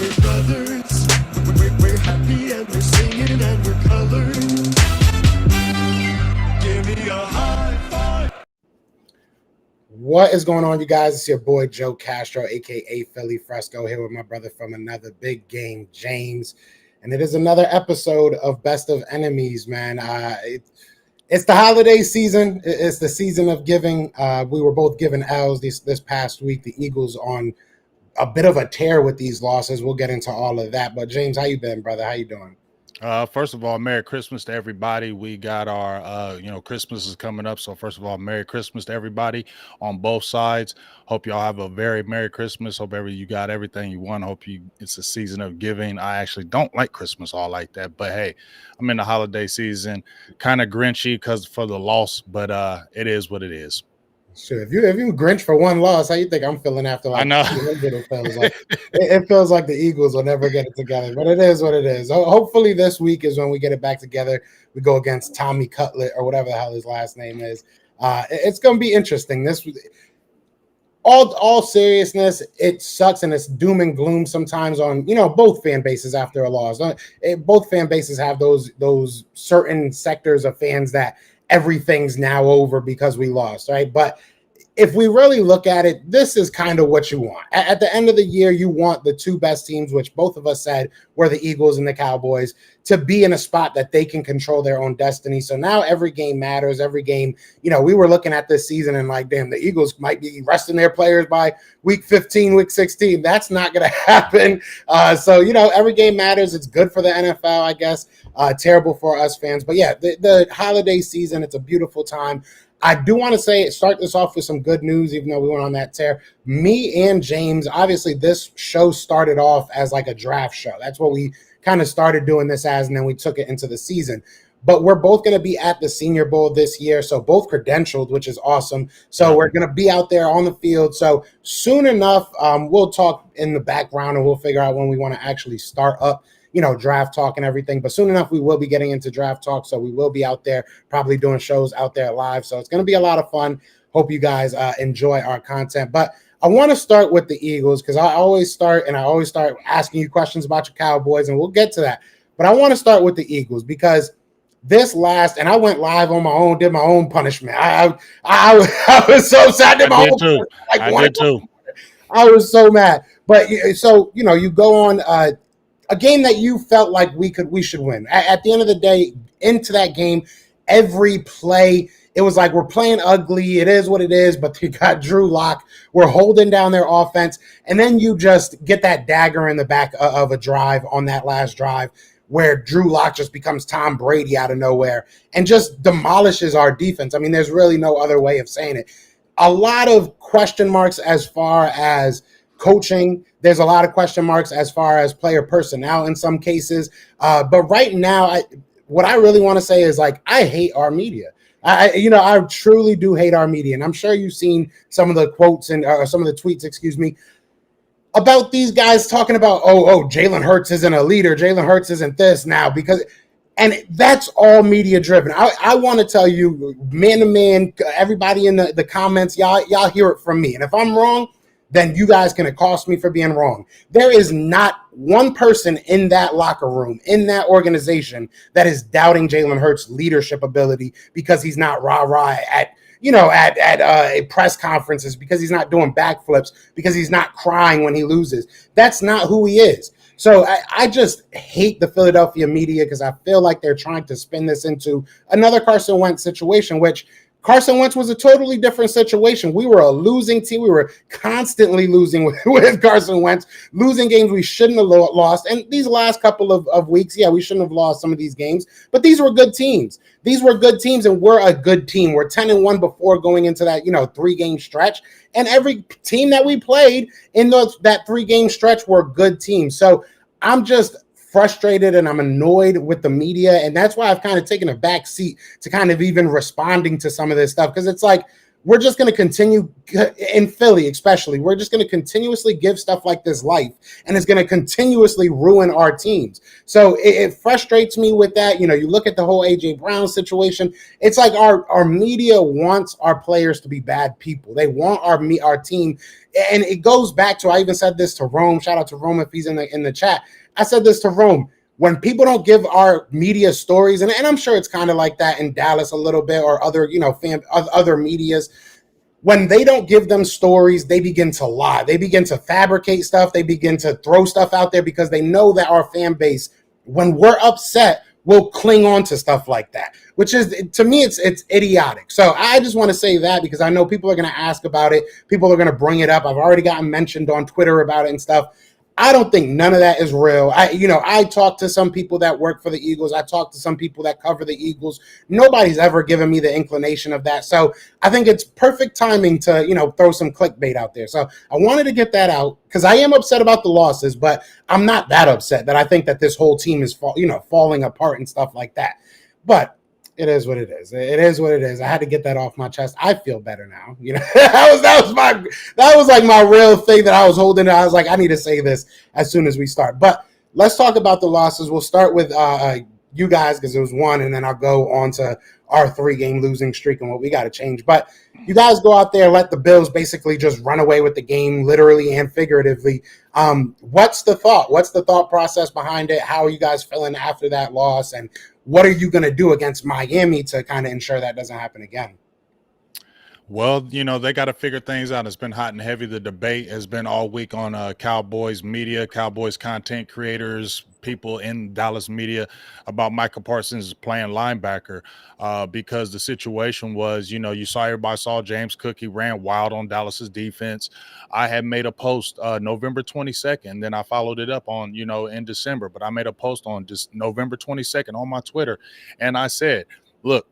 We're brothers, we're happy and we're singing and we're colored. Give me a high five. What is going on, you guys? It's your boy Joe Castro, aka Philly Fresco, here with my brother from another big game, James. And it is another episode of Best of Enemies, man. It's the holiday season. It's the season of giving. We were both given L's this past week. The Eagles on a bit of a tear with these losses. We'll get into all of that. But James, how you been, brother? How you doing? First of all, Merry Christmas to everybody. We got our, Christmas is coming up. So first of all, Merry Christmas to everybody on both sides. Hope y'all have a very Merry Christmas. Hope you got everything you want. Hope it's a season of giving. I actually don't like Christmas all like that, but hey, I'm in the holiday season, kind of grinchy because for the loss, but it is what it is. Sure. If you Grinch for one loss, how you think I'm feeling after like I know. It feels like the Eagles will never get it together, but it is what it is. Hopefully this week is when we get it back together. We go against Tommy Cutlet or whatever the hell his last name is. It's going to be interesting. All seriousness, it sucks and it's doom and gloom sometimes on both fan bases after a loss. Both fan bases have those certain sectors of fans that everything's now over because we lost, right? But if we really look at it, this is kind of what you want. At the end of the year, you want the two best teams, which both of us said were the Eagles and the Cowboys, to be in a spot that they can control their own destiny. So now every game matters. Every game, we were looking at this season and like, damn, the Eagles might be resting their players by week 15, week 16. That's not going to happen. So every game matters. It's good for the NFL, I guess. Terrible for us fans. But yeah, the holiday season, it's a beautiful time. I do want to start this off with some good news, even though we went on that tear. Me and James, obviously this show started off as like a draft show. That's what we kind of started doing this as, and then we took it into the season. But we're both going to be at the Senior Bowl this year, so both credentialed, which is awesome. So we're going to be out there on the field. So soon enough, we'll talk in the background, and we'll figure out when we want to actually start up draft talk and everything. But soon enough, we will be getting into draft talk. So we will be out there probably doing shows out there live. So it's going to be a lot of fun. Hope you guys enjoy our content. But I want to start with the Eagles because I always start asking you questions about your Cowboys, and we'll get to that. But I want to start with the Eagles because and I went live on my own, did my own punishment. I was so sad. I did too. I was so mad. But so, you go on a game that you felt like we should win. At the end of the day, into that game, every play, it was like we're playing ugly. It is what it is, but you got Drew Lock. We're holding down their offense. And then you just get that dagger in the back of a drive on that last drive where Drew Lock just becomes Tom Brady out of nowhere and just demolishes our defense. I mean, there's really no other way of saying it. A lot of question marks as far as coaching. There's a lot of question marks as far as player personnel in some cases. But right now, what I really want to say is like, I hate our media. I truly do hate our media. And I'm sure you've seen some of the quotes and some of the tweets, about these guys talking about, Jalen Hurts isn't a leader. Jalen Hurts isn't this now and that's all media driven. I want to tell you, man to man, everybody in the comments, y'all hear it from me. And if I'm wrong, then you guys can accost me for being wrong. There is not one person in that locker room, in that organization, that is doubting Jalen Hurts' leadership ability because he's not rah-rah at press conferences, because he's not doing backflips, because he's not crying when he loses. That's not who he is. So I just hate the Philadelphia media because I feel like they're trying to spin this into another Carson Wentz situation, which Carson Wentz was a totally different situation. We were a losing team. We were constantly losing with Carson Wentz, losing games we shouldn't have lost. And these last couple of weeks, we shouldn't have lost some of these games, but these were good teams. These were good teams, and we're a good team. We're 10-1 before going into that, 3-game stretch. And every team that we played in that 3-game stretch were good teams. So I'm just frustrated and I'm annoyed with the media. And that's why I've kind of taken a back seat to kind of even responding to some of this stuff. Because it's like, we're just going to continue in Philly, especially. We're just going to continuously give stuff like this life, and it's going to continuously ruin our teams. So it frustrates me with that. You look at the whole AJ Brown situation. It's like our media wants our players to be bad people. They want our team, and it goes back to, I even said this to Rome. Shout out to Rome if he's in the chat. I said this to Rome. When people don't give our media stories, and I'm sure it's kind of like that in Dallas a little bit, or other, other medias, when they don't give them stories, they begin to lie. They begin to fabricate stuff. They begin to throw stuff out there because they know that our fan base, when we're upset, will cling on to stuff like that, which is, to me, it's idiotic. So I just want to say that, because I know people are going to ask about it. People are going to bring it up. I've already gotten mentioned on Twitter about it and stuff. I don't think none of that is real. I talked to some people that work for the Eagles. I talked to some people that cover the Eagles. Nobody's ever given me the inclination of that. So I think it's perfect timing to, throw some clickbait out there. So I wanted to get that out, because I am upset about the losses, but I'm not that upset that I think that this whole team is falling apart and stuff like that. But it is what it is. It is what it is. I had to get that off my chest. I feel better now. That was like my real thing that I was holding. I was like, I need to say this as soon as we start. But let's talk about the losses. We'll start with you guys, because it was one, and then I'll go on to our 3-game losing streak and what we got to change. But you guys go out there, let the Bills basically just run away with the game, literally and figuratively. What's the thought? What's the thought process behind it? How are you guys feeling after that loss? And what are you going to do against Miami to kind of ensure that doesn't happen again? Well, they got to figure things out. It's been hot and heavy. The debate has been all week on Cowboys media, Cowboys content creators, people in Dallas media about Micah Parsons playing linebacker, because the situation was, everybody saw James Cook. He ran wild on Dallas's defense. I had made a post November 22nd. Then I followed it up on, in December. But I made a post on just November 22nd on my Twitter. And I said, look,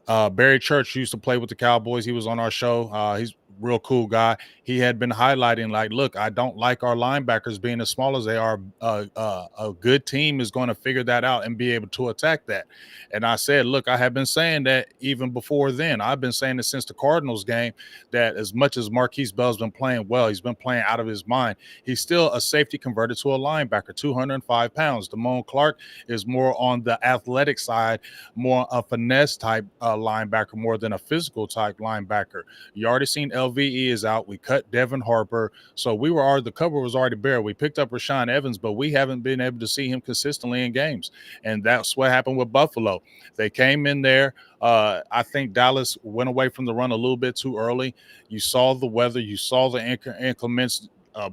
Barry Church used to play with the Cowboys. He was on our show. He's a real cool guy. He had been highlighting, like, look, I don't like our linebackers being as small as they are. A good team is going to figure that out and be able to attack that. And I said, look, I have been saying that even before then. I've been saying it since the Cardinals game, that as much as Marquise Bell's been playing well, he's been playing out of his mind. He's still a safety converted to a linebacker, 205 pounds. Damone Clark is more on the athletic side, more a finesse type linebacker, more than a physical type linebacker. You already seen LVE is out. We cut Devin Harper. So the cover was already bare. We picked up Rashaan Evans, but we haven't been able to see him consistently in games. And that's what happened with Buffalo. They came in there. I think Dallas went away from the run a little bit too early. You saw the weather. You saw the inclements.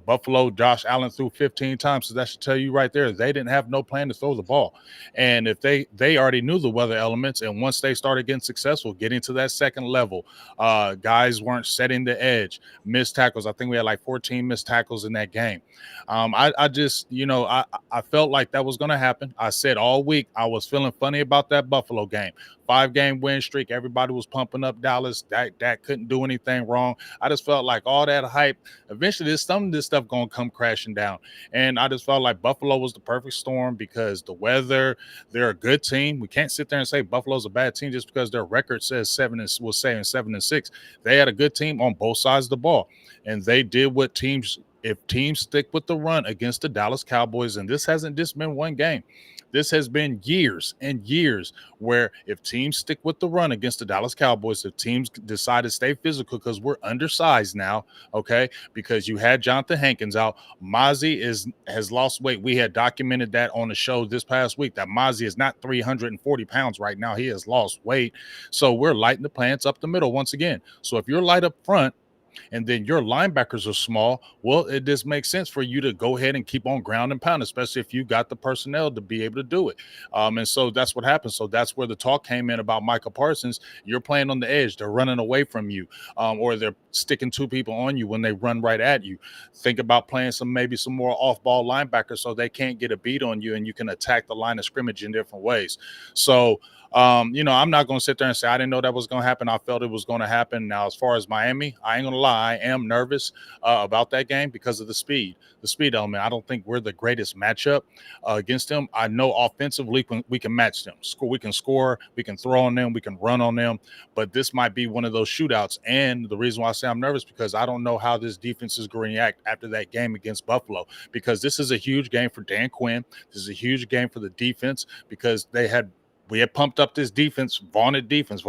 Buffalo, Josh Allen threw 15 times. So that should tell you right there, they didn't have no plan to throw the ball. And if they already knew the weather elements, and once they started getting successful, getting to that second level, guys weren't setting the edge, missed tackles. I think we had like 14 missed tackles in that game. I just, I felt like that was going to happen. I said all week I was feeling funny about that Buffalo game. 5-game win streak. Everybody was pumping up Dallas. That couldn't do anything wrong. I just felt like all that hype, eventually some of this stuff going to come crashing down. And I just felt like Buffalo was the perfect storm, because the weather, they're a good team. We can't sit there and say Buffalo's a bad team just because their record says 7-6. They had a good team on both sides of the ball. And they did what if teams stick with the run against the Dallas Cowboys, and this hasn't just been one game. This has been years and years where if teams stick with the run against the Dallas Cowboys, if teams decide to stay physical, because we're undersized now, okay, because you had Jonathan Hankins out. Mozzie has lost weight. We had documented that on the show this past week, that Mozzie is not 340 pounds right now. He has lost weight. So we're lighting the plants up the middle once again. So if you're light up front, and then your linebackers are small, well, it just makes sense for you to go ahead and keep on ground and pound, especially if you got the personnel to be able to do it. And so that's what happened. So that's where the talk came in about Micah Parsons. You're playing on the edge. They're running away from you, or they're sticking two people on you when they run right at you. Think about playing maybe some more off-ball linebackers so they can't get a beat on you and you can attack the line of scrimmage in different ways. So I'm not going to sit there and say I didn't know that was going to happen. I felt it was going to happen. Now, as far as Miami, I ain't going to lie, I am nervous about that game because of the speed element. I don't think we're the greatest matchup against them. I know offensively we can match them. We can score, we can throw on them, we can run on them, but this might be one of those shootouts. And the reason why I say I'm nervous because I don't know how this defense is going to react after that game against Buffalo, because this is a huge game for Dan Quinn. This is a huge game for the defense because we had pumped up this defense, vaunted defense.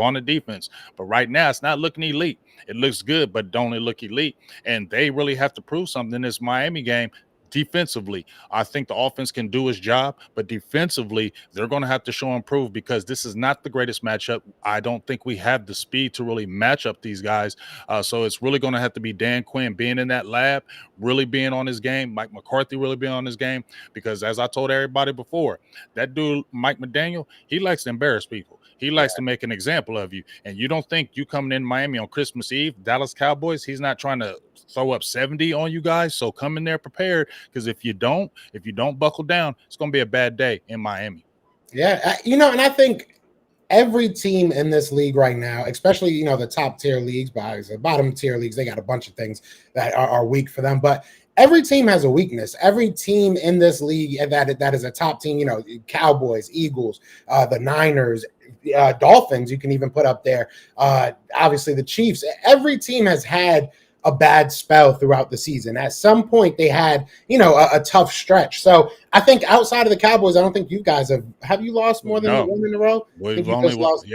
But right now, it's not looking elite. It looks good, but don't look elite. And they really have to prove something in this Miami game. Defensively, I think the offense can do its job, but defensively, they're going to have to show and prove because this is not the greatest matchup. I don't think we have the speed to really match up these guys. So it's really going to have to be Dan Quinn being in that lab, really being on his game, Mike McCarthy really being on his game, because as I told everybody before, that dude, Mike McDaniel, he likes to embarrass people. He likes to make an example of you. And you don't think you coming in Miami on Christmas Eve, Dallas Cowboys, he's not trying to throw up 70 on you guys. So come in there prepared, because if you don't buckle down, it's going to be a bad day in Miami. Yeah, and I think every team in this league right now, especially, the top tier leagues, the bottom tier leagues, they got a bunch of things that are weak for them. But every team has a weakness. Every team in this league that is a top team, Cowboys, Eagles, the Niners, Dolphins, you can even put up there. Obviously, the Chiefs. Every team has had a bad spell throughout the season. At some point, they had, a tough stretch. So I think outside of the Cowboys, I don't think you guys have you lost more than one in a row? We've only lost,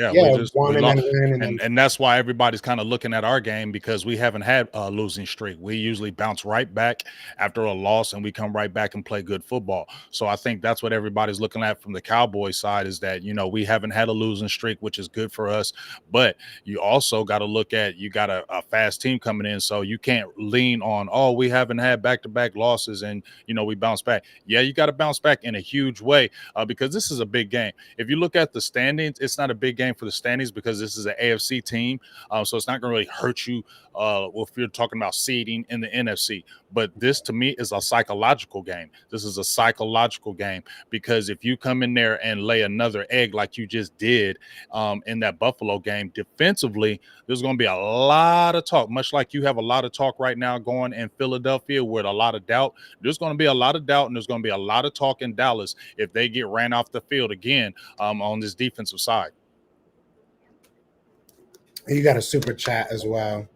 one and then win. And that's why everybody's kind of looking at our game, because we haven't had a losing streak. We usually bounce right back after a loss, and we come right back and play good football. So I think that's what everybody's looking at from the Cowboys side, is that, we haven't had a losing streak, which is good for us. But you also got to look at, you got a fast team coming in. So you can't lean on, we haven't had back-to-back losses and, we bounce back. Yeah, you got to bounce back in a huge way because this is a big game. If you look at the standings, it's not a big game for the standings because this is an AFC team. So it's not going to really hurt you if you're talking about seeding in the NFC. But this, to me, is a psychological game. This is a psychological game because if you come in there and lay another egg like you just did in that Buffalo game, defensively, there's going to be a lot of talk, much like you have a lot of talk right now going in Philadelphia with a lot of doubt. There's going to be a lot of doubt, and there's going to be a lot of talk in Dallas if they get ran off the field again on this defensive side. You got a super chat as well.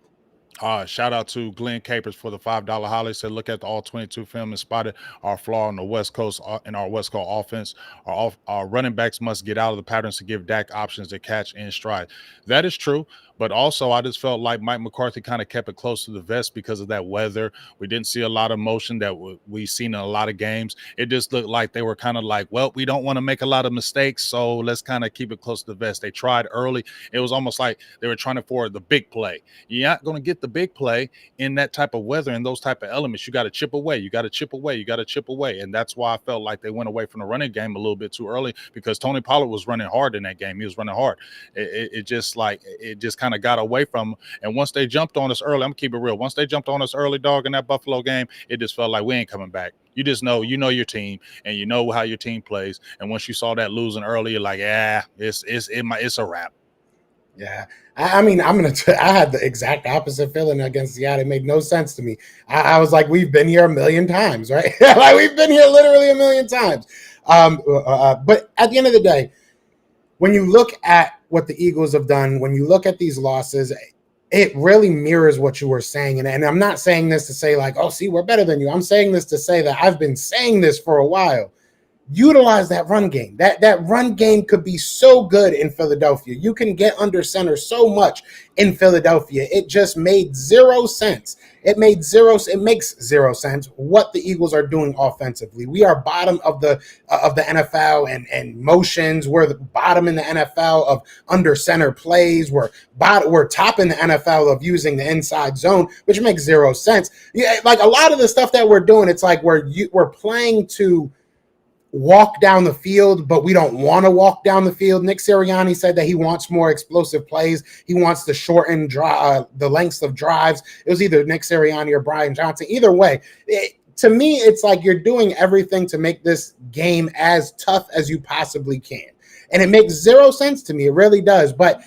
Shout out to Glenn Capers for the $5 Holly. Said, look at the all 22 film and spotted our flaw on the West Coast in our West Coast offense. Our running backs must get out of the patterns to give Dak options to catch in stride. That is true. But also, I just felt like Mike McCarthy kind of kept it close to the vest because of that weather. We didn't see a lot of motion that we've seen in a lot of games. It just looked like they were kind of like, well, we don't want to make a lot of mistakes, so let's kind of keep it close to the vest. They tried early. It was almost like they were trying for the big play. You're not going to get the big play in that type of weather and those type of elements. You got to chip away. You got to chip away. And that's why I felt like they went away from the running game a little bit too early because Tony Pollard was running hard in that game. He was running hard. It just kind of got away from them. And once they jumped on us early, I'm gonna keep it real. Once they jumped on us early, dog, in that Buffalo game, it just felt like we ain't coming back. You just know, your team and you know how your team plays. And once you saw that losing early, you're like, it's a wrap. Yeah. I mean, I had the exact opposite feeling against Seattle. It made no sense to me. I was like, we've been here a million times, right? Like we've been here literally a million times. But at the end of the day, when you look at what the Eagles have done, when you look at these losses, it really mirrors what you were saying. And I'm not saying this to say like, see, we're better than you. I'm saying this to say that I've been saying this for a while. Utilize that run game. That run game could be so good in Philadelphia. You can get under center so much in Philadelphia. It just made zero sense. It makes zero sense what the Eagles are doing offensively. We are bottom of the NFL and motions. We're the bottom in the NFL of under center plays. We're top in the NFL of using the inside zone, which makes zero sense. Yeah, like a lot of the stuff that we're doing, it's like we're playing to walk down the field, but we don't want to walk down the field. Nick Sirianni said that he wants more explosive plays. He wants to shorten the lengths of drives. It was either Nick Sirianni or Brian Johnson. Either way, to me, it's like you're doing everything to make this game as tough as you possibly can. And it makes zero sense to me. It really does. But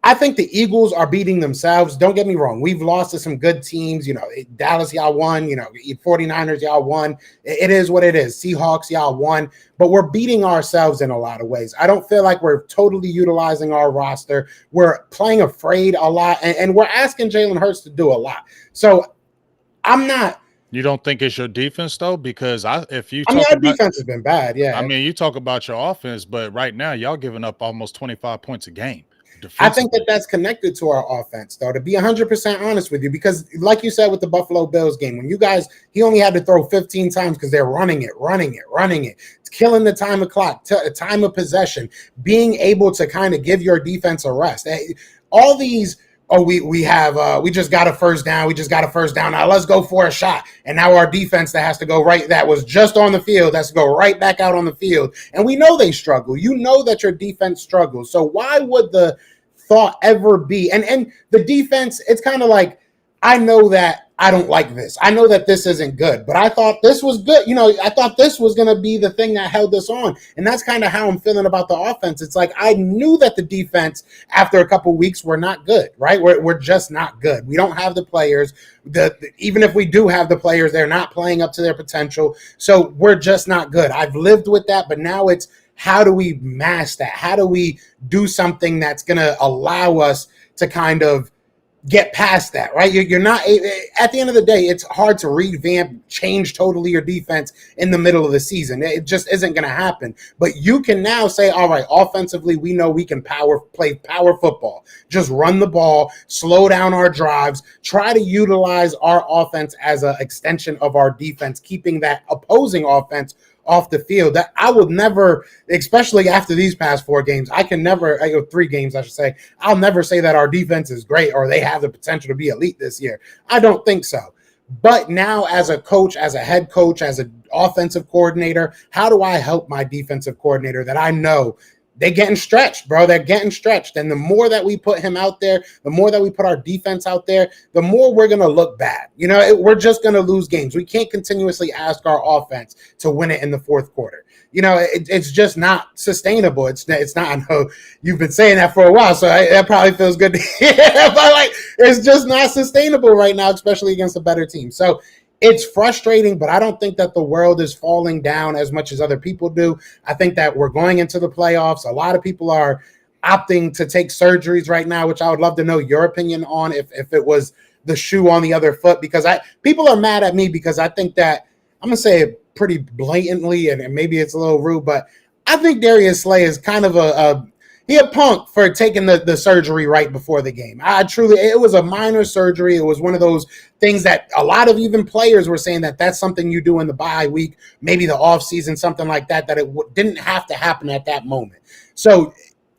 I think the Eagles are beating themselves. Don't get me wrong. We've lost to some good teams. Dallas, y'all won. 49ers, y'all won. It is what it is. Seahawks, y'all won. But we're beating ourselves in a lot of ways. I don't feel like we're totally utilizing our roster. We're playing afraid a lot. And we're asking Jalen Hurts to do a lot. So I'm not. You don't think it's your defense though? Because our defense has been bad. Yeah. I mean, you talk about your offense, but right now y'all giving up almost 25 points a game. I think that's connected to our offense, though, to be 100% honest with you, because like you said with the Buffalo Bills game, he only had to throw 15 times because they're running it. It's killing the time of clock, time of possession, being able to kind of give your defense a rest. All these, we just got a first down. Now let's go for a shot. And now our defense that was just on the field, has to go right back out on the field. And we know they struggle. You know that your defense struggles. So why would the thought ever be? And the defense, it's kind of like, I know that I don't like this. I know that this isn't good, but I thought this was good. I thought this was going to be the thing that held us on. And that's kind of how I'm feeling about the offense. It's like, I knew that the defense, after a couple weeks, were not good, right? We're just not good. We don't have the players. Even if we do have the players, they're not playing up to their potential. So we're just not good. I've lived with that, but now it's, how do we mask that? How do we do something that's going to allow us to kind of get past that, right? You're not, at the end of the day, it's hard to revamp, change totally your defense in the middle of the season. It just isn't going to happen. But you can now say, all right, offensively, we know we can play power football. Just run the ball, slow down our drives, try to utilize our offense as an extension of our defense, keeping that opposing offense off the field. That I will never, especially after these past 4 games, 3 games, I should say, I'll never say that our defense is great or they have the potential to be elite this year. I don't think so. But now as a coach, as a head coach, as an offensive coordinator, how do I help my defensive coordinator that I know they're getting stretched, bro? They're getting stretched. And the more that we put him out there, the more that we put our defense out there, the more we're going to look bad. We're just going to lose games. We can't continuously ask our offense to win it in the fourth quarter. It's just not sustainable. It's not. I know you've been saying that for a while, so that probably feels good to hear. But it's just not sustainable right now, especially against a better team. So it's frustrating, but I don't think that the world is falling down as much as other people do. I think that we're going into the playoffs. A lot of people are opting to take surgeries right now, which I would love to know your opinion on if it was the shoe on the other foot, because people are mad at me because I think that, I'm going to say it pretty blatantly, and maybe it's a little rude, but I think Darius Slay is kind of a punk for taking the surgery right before the game. It was a minor surgery. It was one of those things that a lot of even players were saying that that's something you do in the bye week, maybe the off season, something like that, that it didn't have to happen at that moment. So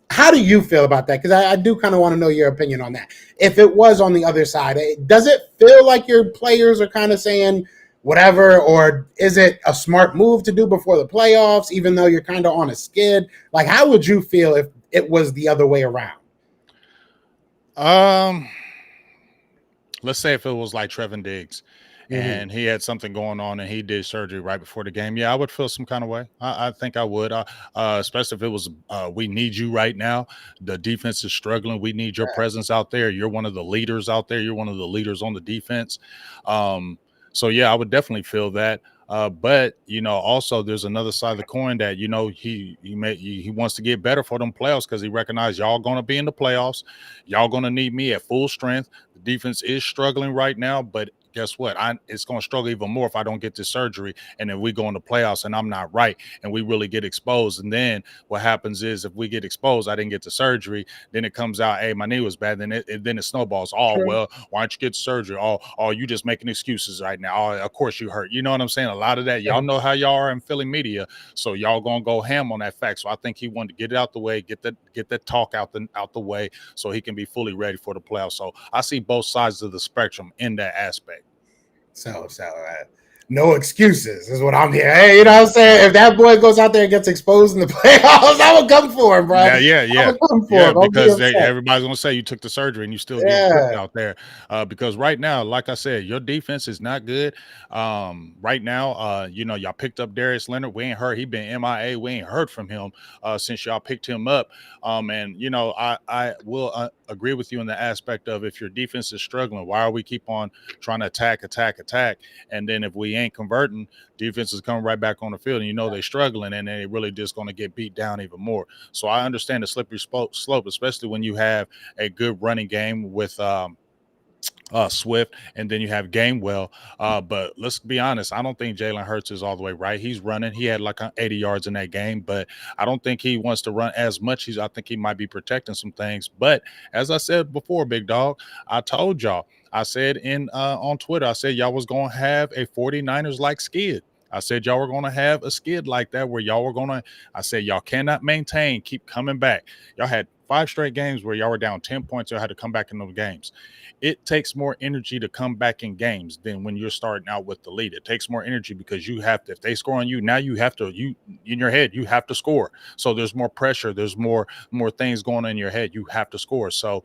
how do you feel about that? Because I do kind of want to know your opinion on that. If it was on the other side, does it feel like your players are kind of saying whatever, or is it a smart move to do before the playoffs, even though you're kind of on a skid? How would you feel if it was the other way around? Let's say if it was like Trevin Diggs and he had something going on and he did surgery right before the game. Yeah, I would feel some kind of way. I think I would, especially if it was, we need you right now. The defense is struggling. We need your presence out there. You're one of the leaders out there. You're one of the leaders on the defense. So yeah, I would definitely feel that. But also there's another side of the coin that he wants to get better for them playoffs, because he recognized y'all going to be in the playoffs. Y'all going to need me at full strength. The defense is struggling right now, but guess what? It's going to struggle even more if I don't get this surgery, and then we go in the playoffs and I'm not right, and we really get exposed. And then what happens is, if we get exposed, I didn't get the surgery, then it comes out, hey, my knee was bad. Then it snowballs. Oh, well, why don't you get surgery? Oh, you just making excuses right now. Oh, of course you hurt. You know what I'm saying? A lot of that, y'all know how y'all are in Philly media, so y'all gonna go ham on that fact. So I think he wanted to get it out the way, get that talk out the way, so he can be fully ready for the playoffs. So I see both sides of the spectrum in that aspect. So no excuses is what I'm hearing. Hey, you know what I'm saying? If that boy goes out there and gets exposed in the playoffs, I would come for him, bro. I would come for him. Don't be because upset. everybody's gonna say you took the surgery and you still getting cooked Yeah. out there. Because right now, like I said, your defense is not good. Right now, y'all picked up Darius Leonard. We ain't heard he been MIA. We ain't heard from him since y'all picked him up. And I will agree with you in the aspect of if your defense is struggling, why are we keep on trying to attack, and then if we ain't converting, defense is coming right back on the field, and they're struggling, and they really just going to get beat down even more. So I understand the slippery slope, especially when you have a good running game with Swift, and then you have Gainwell. But let's be honest, I don't think Jalen Hurts is all the way right. He's running. He had like 80 yards in that game, but I don't think he wants to run as much. I think he might be protecting some things. But as I said before, big dog, I told y'all, I said on Twitter, I said y'all was going to have a 49ers like skid. I said y'all were going to have a skid like that where y'all were going to, I said y'all cannot maintain, keep coming back. Y'all had 5 straight games where y'all were down 10 points. Y'all had to come back in those games. It takes more energy to come back in games than when you're starting out with the lead. It takes more energy because you have to, if they score on you, now you have to, in your head, you have to score. So there's more pressure. There's more things going on in your head. You have to score. So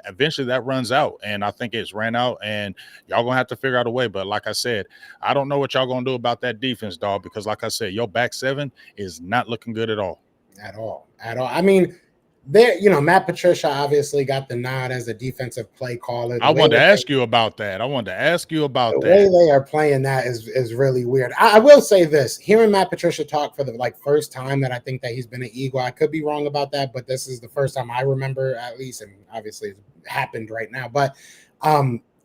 eventually that runs out. And I think it's ran out, and y'all going to have to figure out a way. But like I said, I don't know what y'all going to do about that defense, dog, because like I said, your back seven is not looking good at all. At all. I mean, Matt Patricia obviously got the nod as a defensive play caller. I wanted to ask you about that. The way they are playing that is really weird. I will say this: hearing Matt Patricia talk for the first time that I think that he's been an Eagle. I could be wrong about that, but this is the first time I remember, at least, and obviously it's happened right now. But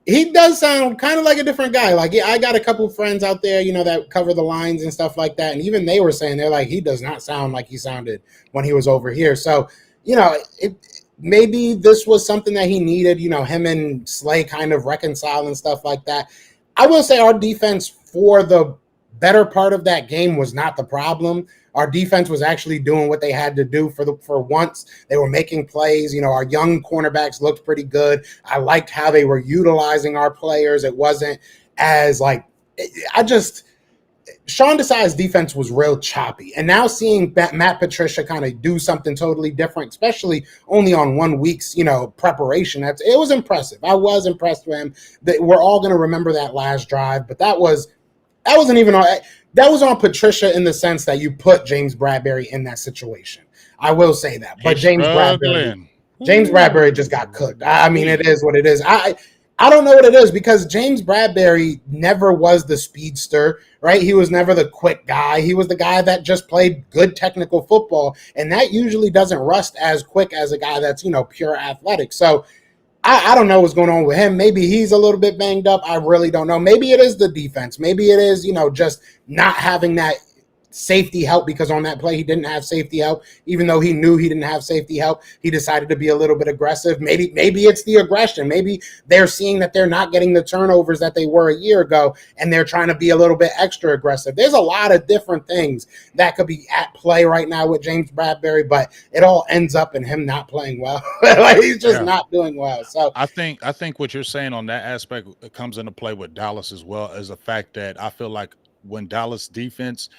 he does sound kind of like a different guy. Like, I got a couple friends out there, that cover the lines and stuff like that, and even they were saying they're like, he does not sound like he sounded when he was over here. So, maybe this was something that he needed, him and Slay kind of reconcile and stuff like that. I will say our defense for the better part of that game was not the problem. Our defense was actually doing what they had to do for once. They were making plays. Our young cornerbacks looked pretty good. I liked how they were utilizing our players. It wasn't as Sean Desai's defense was real choppy. And now seeing Matt Patricia kind of do something totally different, especially only on 1 week's, preparation, it was impressive. I was impressed with him. We're all going to remember that last drive, but that wasn't even on. That was on Patricia in the sense that you put James Bradberry in that situation. I will say that. But James Bradberry just got cooked. I mean, it is what it is. I don't know what it is, because James Bradberry never was the speedster, right? He was never the quick guy. He was the guy that just played good technical football, and that usually doesn't rust as quick as a guy that's, pure athletic. So I don't know what's going on with him. Maybe he's a little bit banged up. I really don't know. Maybe it is the defense. Maybe it is, just not having that safety help, because on that play he didn't have safety help. Even though he knew he didn't have safety help, he decided to be a little bit aggressive. Maybe it's the aggression. Maybe they're seeing that they're not getting the turnovers that they were a year ago, and they're trying to be a little bit extra aggressive. There's a lot of different things that could be at play right now with James Bradberry, but it all ends up in him not playing well. He's just not doing well. So I think what you're saying on that aspect comes into play with Dallas as well, as the fact that I feel like when Dallas defense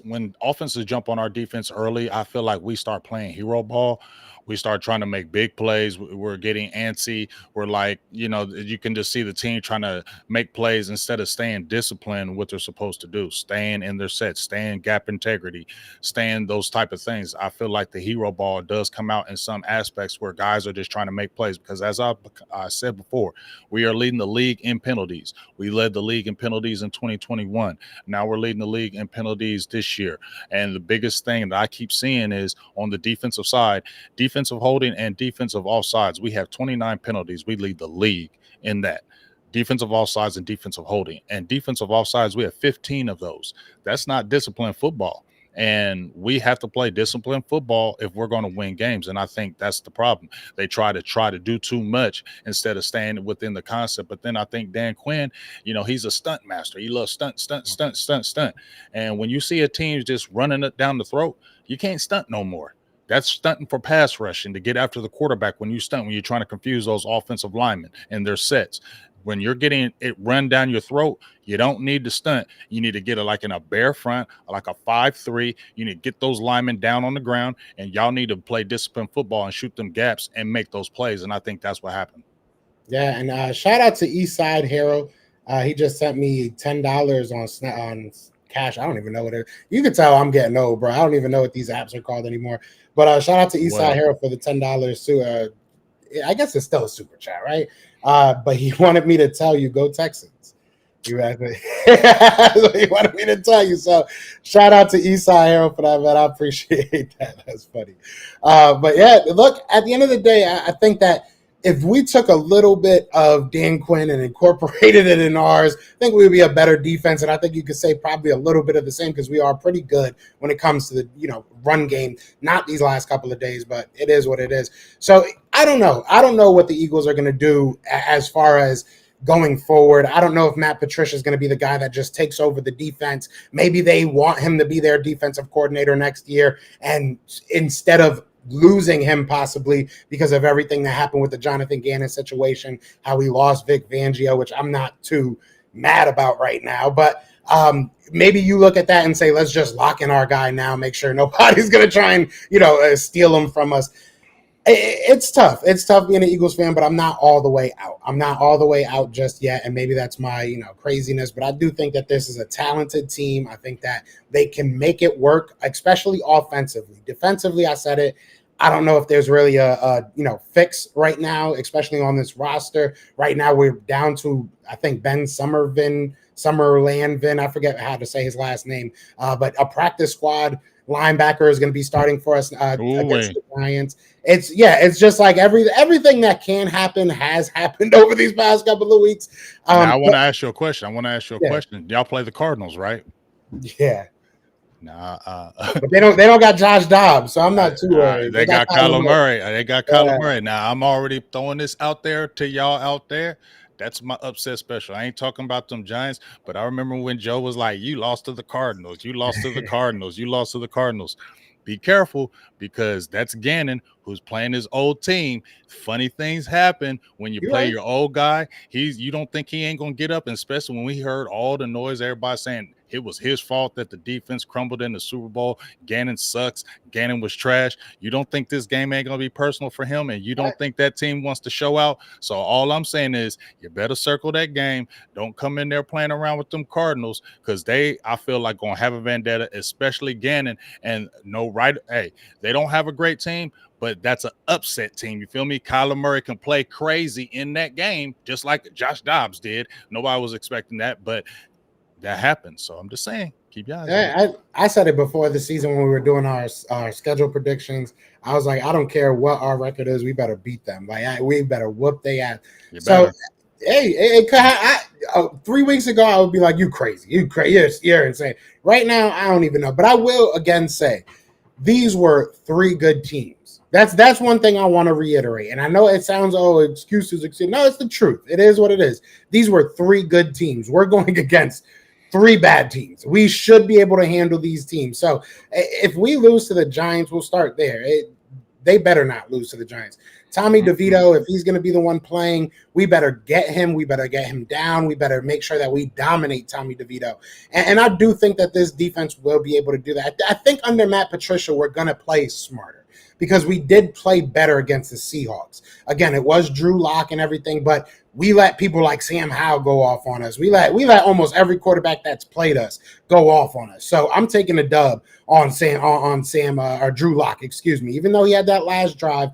when offenses jump on our defense early, I feel like we start playing hero ball. We start trying to make big plays. We're getting antsy. We're like, you can just see the team trying to make plays instead of staying disciplined what they're supposed to do, staying in their sets, staying gap integrity, staying those type of things. I feel like the hero ball does come out in some aspects where guys are just trying to make plays, because as I said before, we are leading the league in penalties. We led the league in penalties in 2021. Now we're leading the league in penalties this year. And the biggest thing that I keep seeing is on the defensive side, defensive holding and defensive offsides. We have 29 penalties. We lead the league in that. Defensive offsides and defensive holding. And defensive offsides, we have 15 of those. That's not disciplined football. And we have to play disciplined football if we're going to win games. And I think that's the problem. They try to do too much instead of staying within the concept. But then I think Dan Quinn, he's a stunt master. He loves stunt. And when you see a team just running it down the throat, you can't stunt no more. That's stunting for pass rushing to get after the quarterback when you stunt, when you're trying to confuse those offensive linemen and their sets. when you're getting it run down your throat, you don't need to stunt. You need to get it like in a bare front, like a 5-3. You need to get those linemen down on the ground, and y'all need to play disciplined football and shoot them gaps and make those plays. And I think that's what happened. Yeah, and shout out to Eastside Hero. He just sent me $10 on cash. I don't even know what it is. You can tell I'm getting old, bro. I don't even know what these apps are called anymore. But shout out to Eastside Hero for the $10 too. I guess it's still a super chat, right? But he wanted me to tell you, go Texans. He wanted me to tell you. So shout out to Eastside Hero for that, man. I appreciate that. That's funny. But yeah, look, at the end of the day, I think that if we took a little bit of Dan Quinn and incorporated it in ours, I think we would be a better defense. And I think you could say probably a little bit of the same, because we are pretty good when it comes to the run game. Not these last couple of days, but it is what it is. So I don't know. I don't know what the Eagles are going to do as far as going forward. I don't know if Matt Patricia is going to be the guy that just takes over the defense. Maybe they want him to be their defensive coordinator next year, and instead of losing him possibly because of everything that happened with the Jonathan Gannon situation, how we lost Vic Fangio, which I'm not too mad about right now. But maybe you look at that and say, let's just lock in our guy now, make sure nobody's going to try and, steal him from us. It's tough. It's tough being an Eagles fan, but I'm not all the way out. I'm not all the way out just yet, and maybe that's my, craziness. But I do think that this is a talented team. I think that they can make it work, especially offensively. Defensively, I said it. I don't know if there's really a fix right now, especially on this roster. Right now, we're down to, I think, Ben Summerlandvin. I forget how to say his last name, but a practice squad linebacker is going to be starting for us against the Giants. It's just like everything that can happen has happened over these past couple of weeks. Now I want to ask you a question. Y'all play the Cardinals, right? Yeah. Nah, but they don't got Josh Dobbs, so I'm not too worried. They got Kyler Murray. They got Kyler Murray. Now I'm already throwing this out there to y'all out there. That's my upset special. I ain't talking about them Giants, but I remember when Joe was like, you lost to the Cardinals. You lost to the Cardinals. You lost to the Cardinals. Be careful, because that's Gannon, who's playing his old team. Funny things happen when you play your old guy. You don't think he ain't going to get up, and especially when we heard all the noise, everybody saying it was his fault that the defense crumbled in the Super Bowl. Gannon sucks. Gannon was trash. You don't think this game ain't going to be personal for him, and you don't think that team wants to show out. So all I'm saying is you better circle that game. Don't come in there playing around with them Cardinals, because I feel like, going to have a vendetta, especially Gannon. And they don't have a great team, but that's an upset team. You feel me? Kyler Murray can play crazy in that game, just like Josh Dobbs did. Nobody was expecting that, but that happened. So I'm just saying, keep your eyes on it. I said it before the season when we were doing our schedule predictions. I was like, I don't care what our record is, we better beat them. We better whoop they ass. So, hey, 3 weeks ago I would be like, you crazy, you're insane. Right now I don't even know, but I will again say these were 3 good teams. That's one thing I want to reiterate. And I know it sounds, excuses. No, it's the truth. It is what it is. These were 3 good teams. We're going against 3 bad teams. We should be able to handle these teams. So if we lose to the Giants, we'll start there. They better not lose to the Giants. Tommy DeVito, if he's going to be the one playing, we better get him. We better get him down. We better make sure that we dominate Tommy DeVito. And I do think that this defense will be able to do that. I think under Matt Patricia, we're going to play smarter, because we did play better against the Seahawks. Again, it was Drew Lock and everything, but we let people like Sam Howell go off on us. We let almost every quarterback that's played us go off on us. So I'm taking a dub on Drew Lock, excuse me. Even though he had that last drive,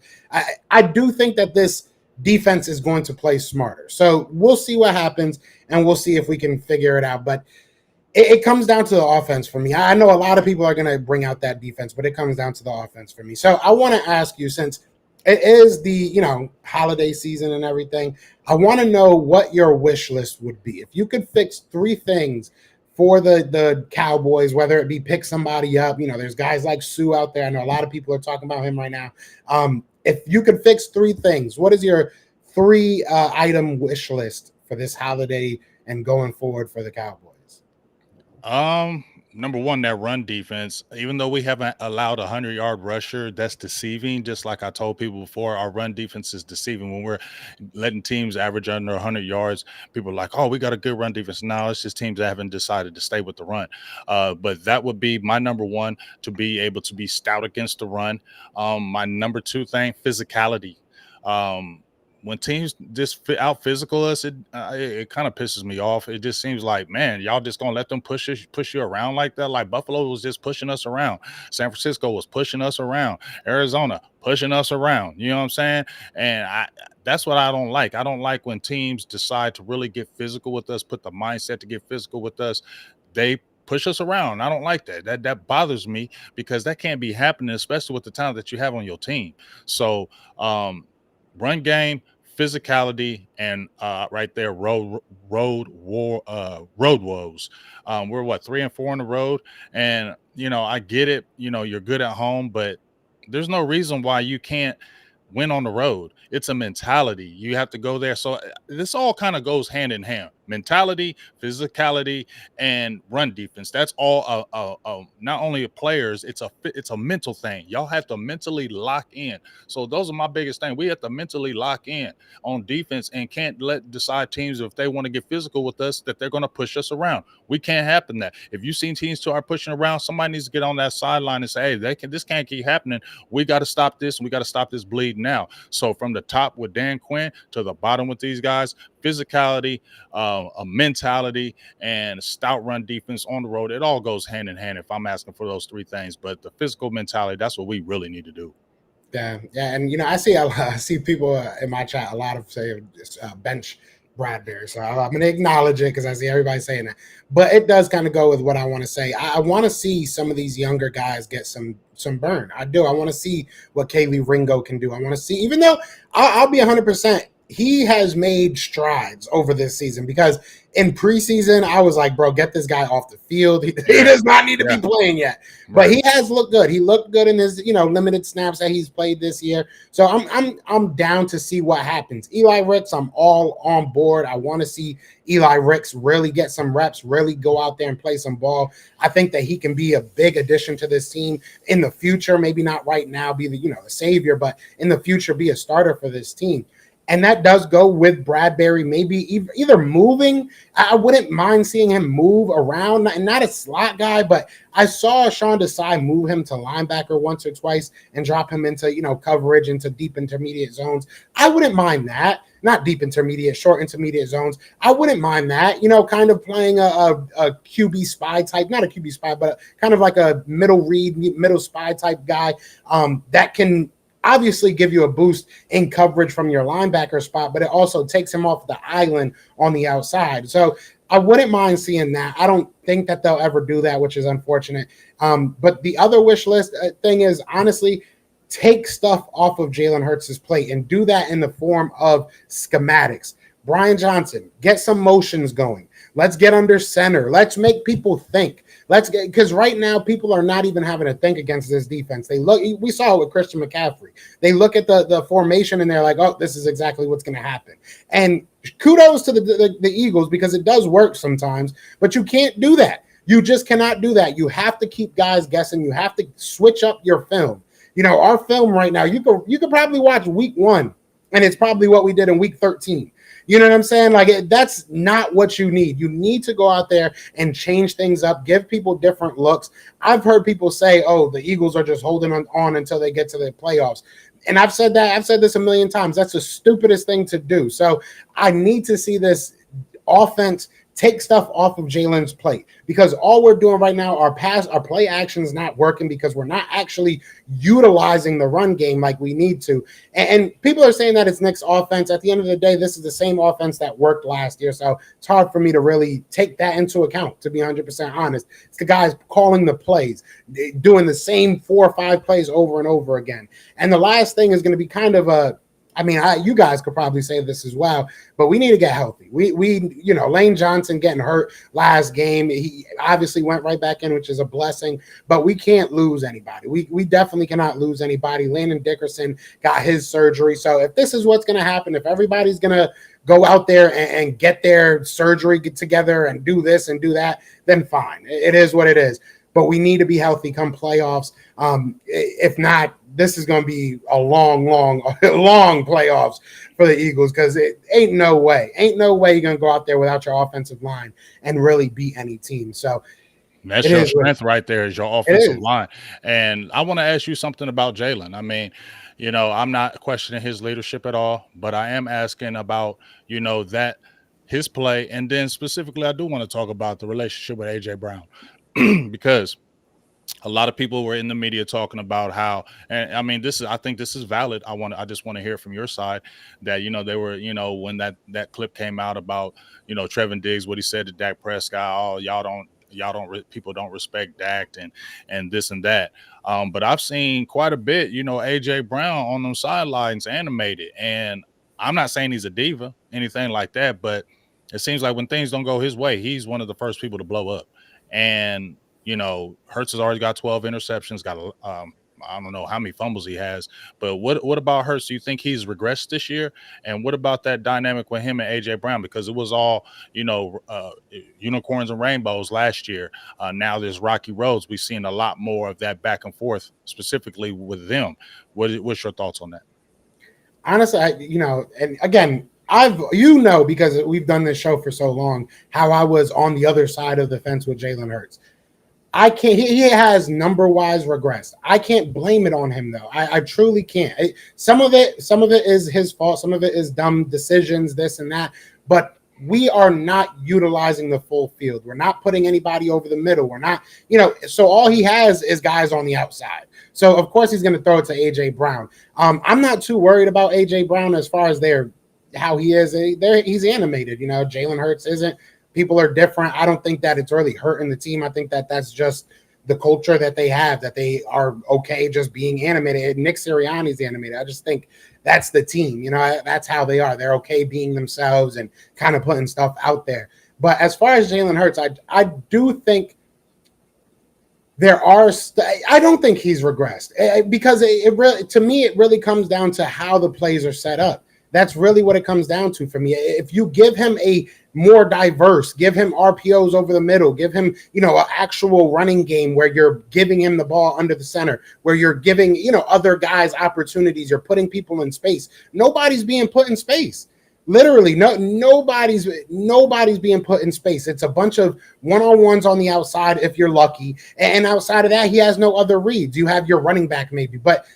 I do think that this defense is going to play smarter. So we'll see what happens, and we'll see if we can figure it out. But it comes down to the offense for me. I know a lot of people are going to bring out that defense, but it comes down to the offense for me. So I want to ask you, since it is the holiday season and everything, I want to know what your wish list would be. If you could fix 3 things for the Cowboys, whether it be pick somebody up, there's guys like Sue out there. I know a lot of people are talking about him right now. If you could fix 3 things, what is your 3 item wish list for this holiday and going forward for the Cowboys? number one, that run defense, even though we haven't allowed a 100-yard rusher, that's deceiving. Just like I told people before, our run defense is deceiving. When we're letting teams average under 100 yards, people are like, oh, we got a good run defense. Now it's just teams that haven't decided to stay with the run. But that would be my number one, to be able to be stout against the run. My number two thing, physicality. When teams just out physical us, it kind of pisses me off. It just seems like, man, y'all just gonna let them push you around like that. Like Buffalo was just pushing us around, San Francisco was pushing us around, Arizona pushing us around. You know what I'm saying? And that's what I don't like. I don't like when teams decide to really get physical with us, put the mindset to get physical with us. They push us around. I don't like that. That bothers me, because that can't be happening, especially with the talent that you have on your team. So run game, physicality, and right there, road woes. We're what, 3-4 on the road, and I get it. You're good at home, but there's no reason why you can't win on the road. It's a mentality. You have to go there. So this all kind of goes hand in hand. Mentality, physicality, and run defense. That's all not only players, it's a mental thing. Y'all have to mentally lock in. So those are my biggest thing. We have to mentally lock in on defense, and can't decide teams, if they want to get physical with us, that they're going to push us around. We can't happen that. If you've seen teams start pushing around, somebody needs to get on that sideline and say, hey, this can't keep happening. We got to stop this, and we got to stop this bleed now. So from the top with Dan Quinn to the bottom with these guys, physicality, a mentality, and a stout run defense on the road, it all goes hand in hand if I'm asking for those three things. But the physical mentality, that's what we really need to do. Yeah, and I see people in my chat, a lot of say bench Bradbury, so I'm going to acknowledge it because I see everybody saying that. But it does kind of go with what I want to say. I want to see some of these younger guys get some burn. I do. I want to see what Kaylee Ringo can do. I want to see, even though I'll be 100%. He has made strides over this season, because in preseason, I was like, bro, get this guy off the field. He does not need to be playing yet. Right. But he has looked good. He looked good in his, limited snaps that he's played this year. So I'm down to see what happens. Eli Ricks, I'm all on board. I want to see Eli Ricks really get some reps, really go out there and play some ball. I think that he can be a big addition to this team in the future. Maybe not right now be the savior, but in the future be a starter for this team. And that does go with Bradbury, maybe either moving. I wouldn't mind seeing him move around, and not a slot guy, but I saw Sean Desai move him to linebacker once or twice and drop him into, coverage, into deep intermediate zones. I wouldn't mind that. Not deep intermediate, short intermediate zones. I wouldn't mind that, kind of playing a QB spy type, not a QB spy, but kind of like a middle read, middle spy type guy that can obviously give you a boost in coverage from your linebacker spot, but it also takes him off the island on the outside. So I wouldn't mind seeing that. I don't think that they'll ever do that, which is unfortunate. But the other wish list thing is, honestly, take stuff off of Jalen Hurts' plate and do that in the form of schematics. Brian Johnson, get some motions going. Let's get under center. Let's make people think. Because right now people are not even having to think against this defense. We saw it with Christian McCaffrey. They look at the formation and they're like, oh, this is exactly what's going to happen. And kudos to the Eagles, because it does work sometimes, but you can't do that. You just cannot do that. You have to keep guys guessing. You have to switch up your film. Our film right now, you could probably watch week 1, and it's probably what we did in week 13. You know what I'm saying? Like, that's not what you need. You need to go out there and change things up, give people different looks. I've heard people say, oh, the Eagles are just holding on until they get to the playoffs. And I've said that. I've said this a million times. That's the stupidest thing to do. So I need to see this offense take stuff off of Jalen's plate, because all we're doing right now, our play action is not working, because we're not actually utilizing the run game like we need to. And people are saying that it's Nick's offense. At the end of the day, this is the same offense that worked last year. So it's hard for me to really take that into account, to be 100% honest. It's the guys calling the plays, doing the same 4 or 5 plays over and over again. And the last thing is going to be kind of you guys could probably say this as well, but we need to get healthy. We Lane Johnson getting hurt last game. He obviously went right back in, which is a blessing, but we can't lose anybody. We definitely cannot lose anybody. Landon Dickerson got his surgery. So if this is what's going to happen, if everybody's going to go out there and get their surgery get together and do this and do that, then fine. It is what it is. But we need to be healthy come playoffs. If not, this is going to be a long playoffs for the Eagles, because it ain't no way you're going to go out there without your offensive line and really beat any team. So that's your strength right there, is your offensive line. And I want to ask you something about Jalen. I mean, I'm not questioning his leadership at all, but I am asking about, that his play. And then specifically, I do want to talk about the relationship with A.J. Brown, because a lot of people were in the media talking about how, and I mean, I think this is valid. I just want to hear from your side that, they were, when that clip came out about, Trevin Diggs, what he said to Dak Prescott, people don't respect Dak and this and that. But I've seen quite a bit, AJ Brown on them sidelines animated, and I'm not saying he's a diva, anything like that, but it seems like when things don't go his way, he's one of the first people to blow up. And Hurts has already got 12 interceptions, got I don't know how many fumbles he has, but what about Hurts? Do you think he's regressed this year? And what about that dynamic with him and AJ Brown? Because it was all, unicorns and rainbows last year. Now there's rocky roads. We've seen a lot more of that back and forth, specifically with them. What's your thoughts on that? Honestly, and again, because we've done this show for so long, how I was on the other side of the fence with Jalen Hurts. He has number-wise regressed. I can't blame it on him, though. I truly can't. Some of it is his fault. Some of it is dumb decisions, this and that. But we are not utilizing the full field. We're not putting anybody over the middle. We're not, so all he has is guys on the outside. So, of course, he's going to throw it to A.J. Brown. I'm not too worried about A.J. Brown as far as how he is. He's animated. Jalen Hurts isn't. People are different. I don't think that it's really hurting the team. I think that that's just the culture that they have, that they are okay just being animated. Nick Sirianni's animated. I just think that's the team. That's how they are. They're okay being themselves and kind of putting stuff out there. But as far as Jalen Hurts, I do think I don't think he's regressed, because it really comes down to how the plays are set up. That's really what it comes down to for me. If you give him a more diverse, give him RPOs over the middle, give him, an actual running game where you're giving him the ball under the center, where you're giving, other guys opportunities, you're putting people in space. Nobody's being put in space. Literally, nobody's being put in space. It's a bunch of one-on-ones on the outside if you're lucky. And outside of that, he has no other reads. You have your running back maybe, but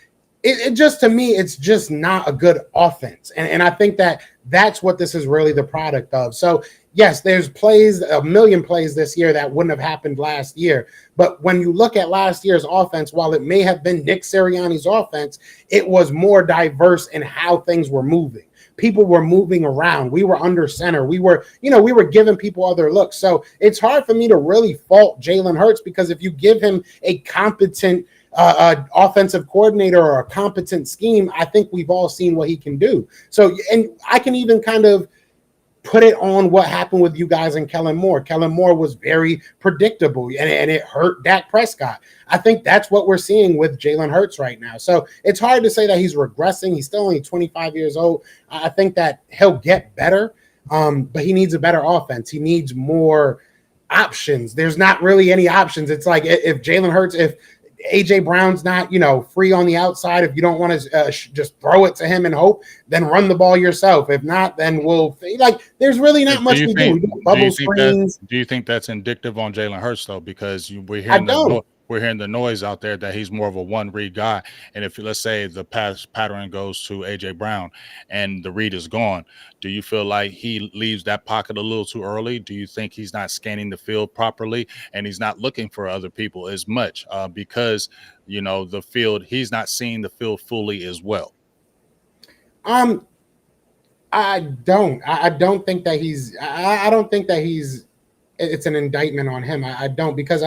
it just, to me, it's just not a good offense. And I think that's what this is really the product of. So, yes, there's a million plays this year that wouldn't have happened last year. But when you look at last year's offense, while it may have been Nick Sirianni's offense, it was more diverse in how things were moving. People were moving around. We were under center. We were giving people other looks. So it's hard for me to really fault Jalen Hurts, because if you give him a competent offensive coordinator or a competent scheme, I think we've all seen what he can do. So, and I can even kind of put it on what happened with you guys and Kellen Moore. Kellen Moore was very predictable, and it hurt Dak Prescott. I think that's what we're seeing with Jalen Hurts right now. So it's hard to say that he's regressing. He's still only 25 years old. I think that he'll get better, but he needs a better offense. He needs more options. There's not really any options. It's like if Jalen Hurts, if AJ Brown's not, free on the outside, if you don't want to just throw it to him and hope, then run the ball yourself. If not, then there's really not much we do. Bubble screens. Do you think that's indicative on Jalen Hurts, though? Because we're hearing the noise out there that he's more of a one read guy. And if, let's say, the pass pattern goes to AJ Brown and the read is gone, do you feel like he leaves that pocket a little too early? Do you think he's not scanning the field properly and he's not looking for other people as much because, the field, he's not seeing the field fully as well? I don't think that he's it's an indictment on him. I don't, because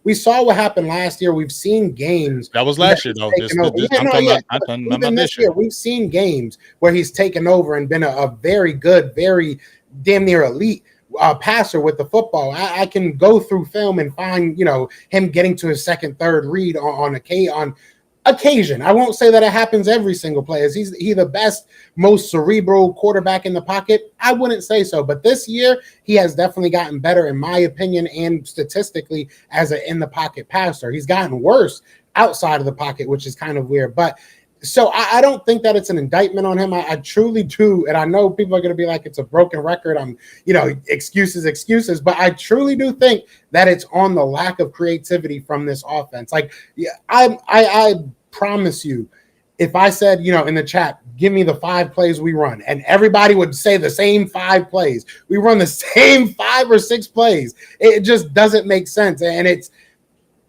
we saw what happened last year. We've seen games. That was last year, though. Even this year, we've seen games where he's taken over and been a very good, very damn near elite passer with the football. I can go through film and find, him getting to his second, third read on occasion. I won't say that it happens every single play. Is he the best, most cerebral quarterback in the pocket? I wouldn't say so. But this year, he has definitely gotten better, in my opinion, and statistically as an in-the-pocket passer. He's gotten worse outside of the pocket, which is kind of weird. But so I don't think that it's an indictment on him. I truly do. And I know people are going to be like, it's a broken record. Excuses. But I truly do think that it's on the lack of creativity from this offense. Like, yeah, I promise you, if I said, in the chat, give me the 5 plays we run, and everybody would say the same 5 plays. We run the same 5 or 6 plays. It just doesn't make sense. And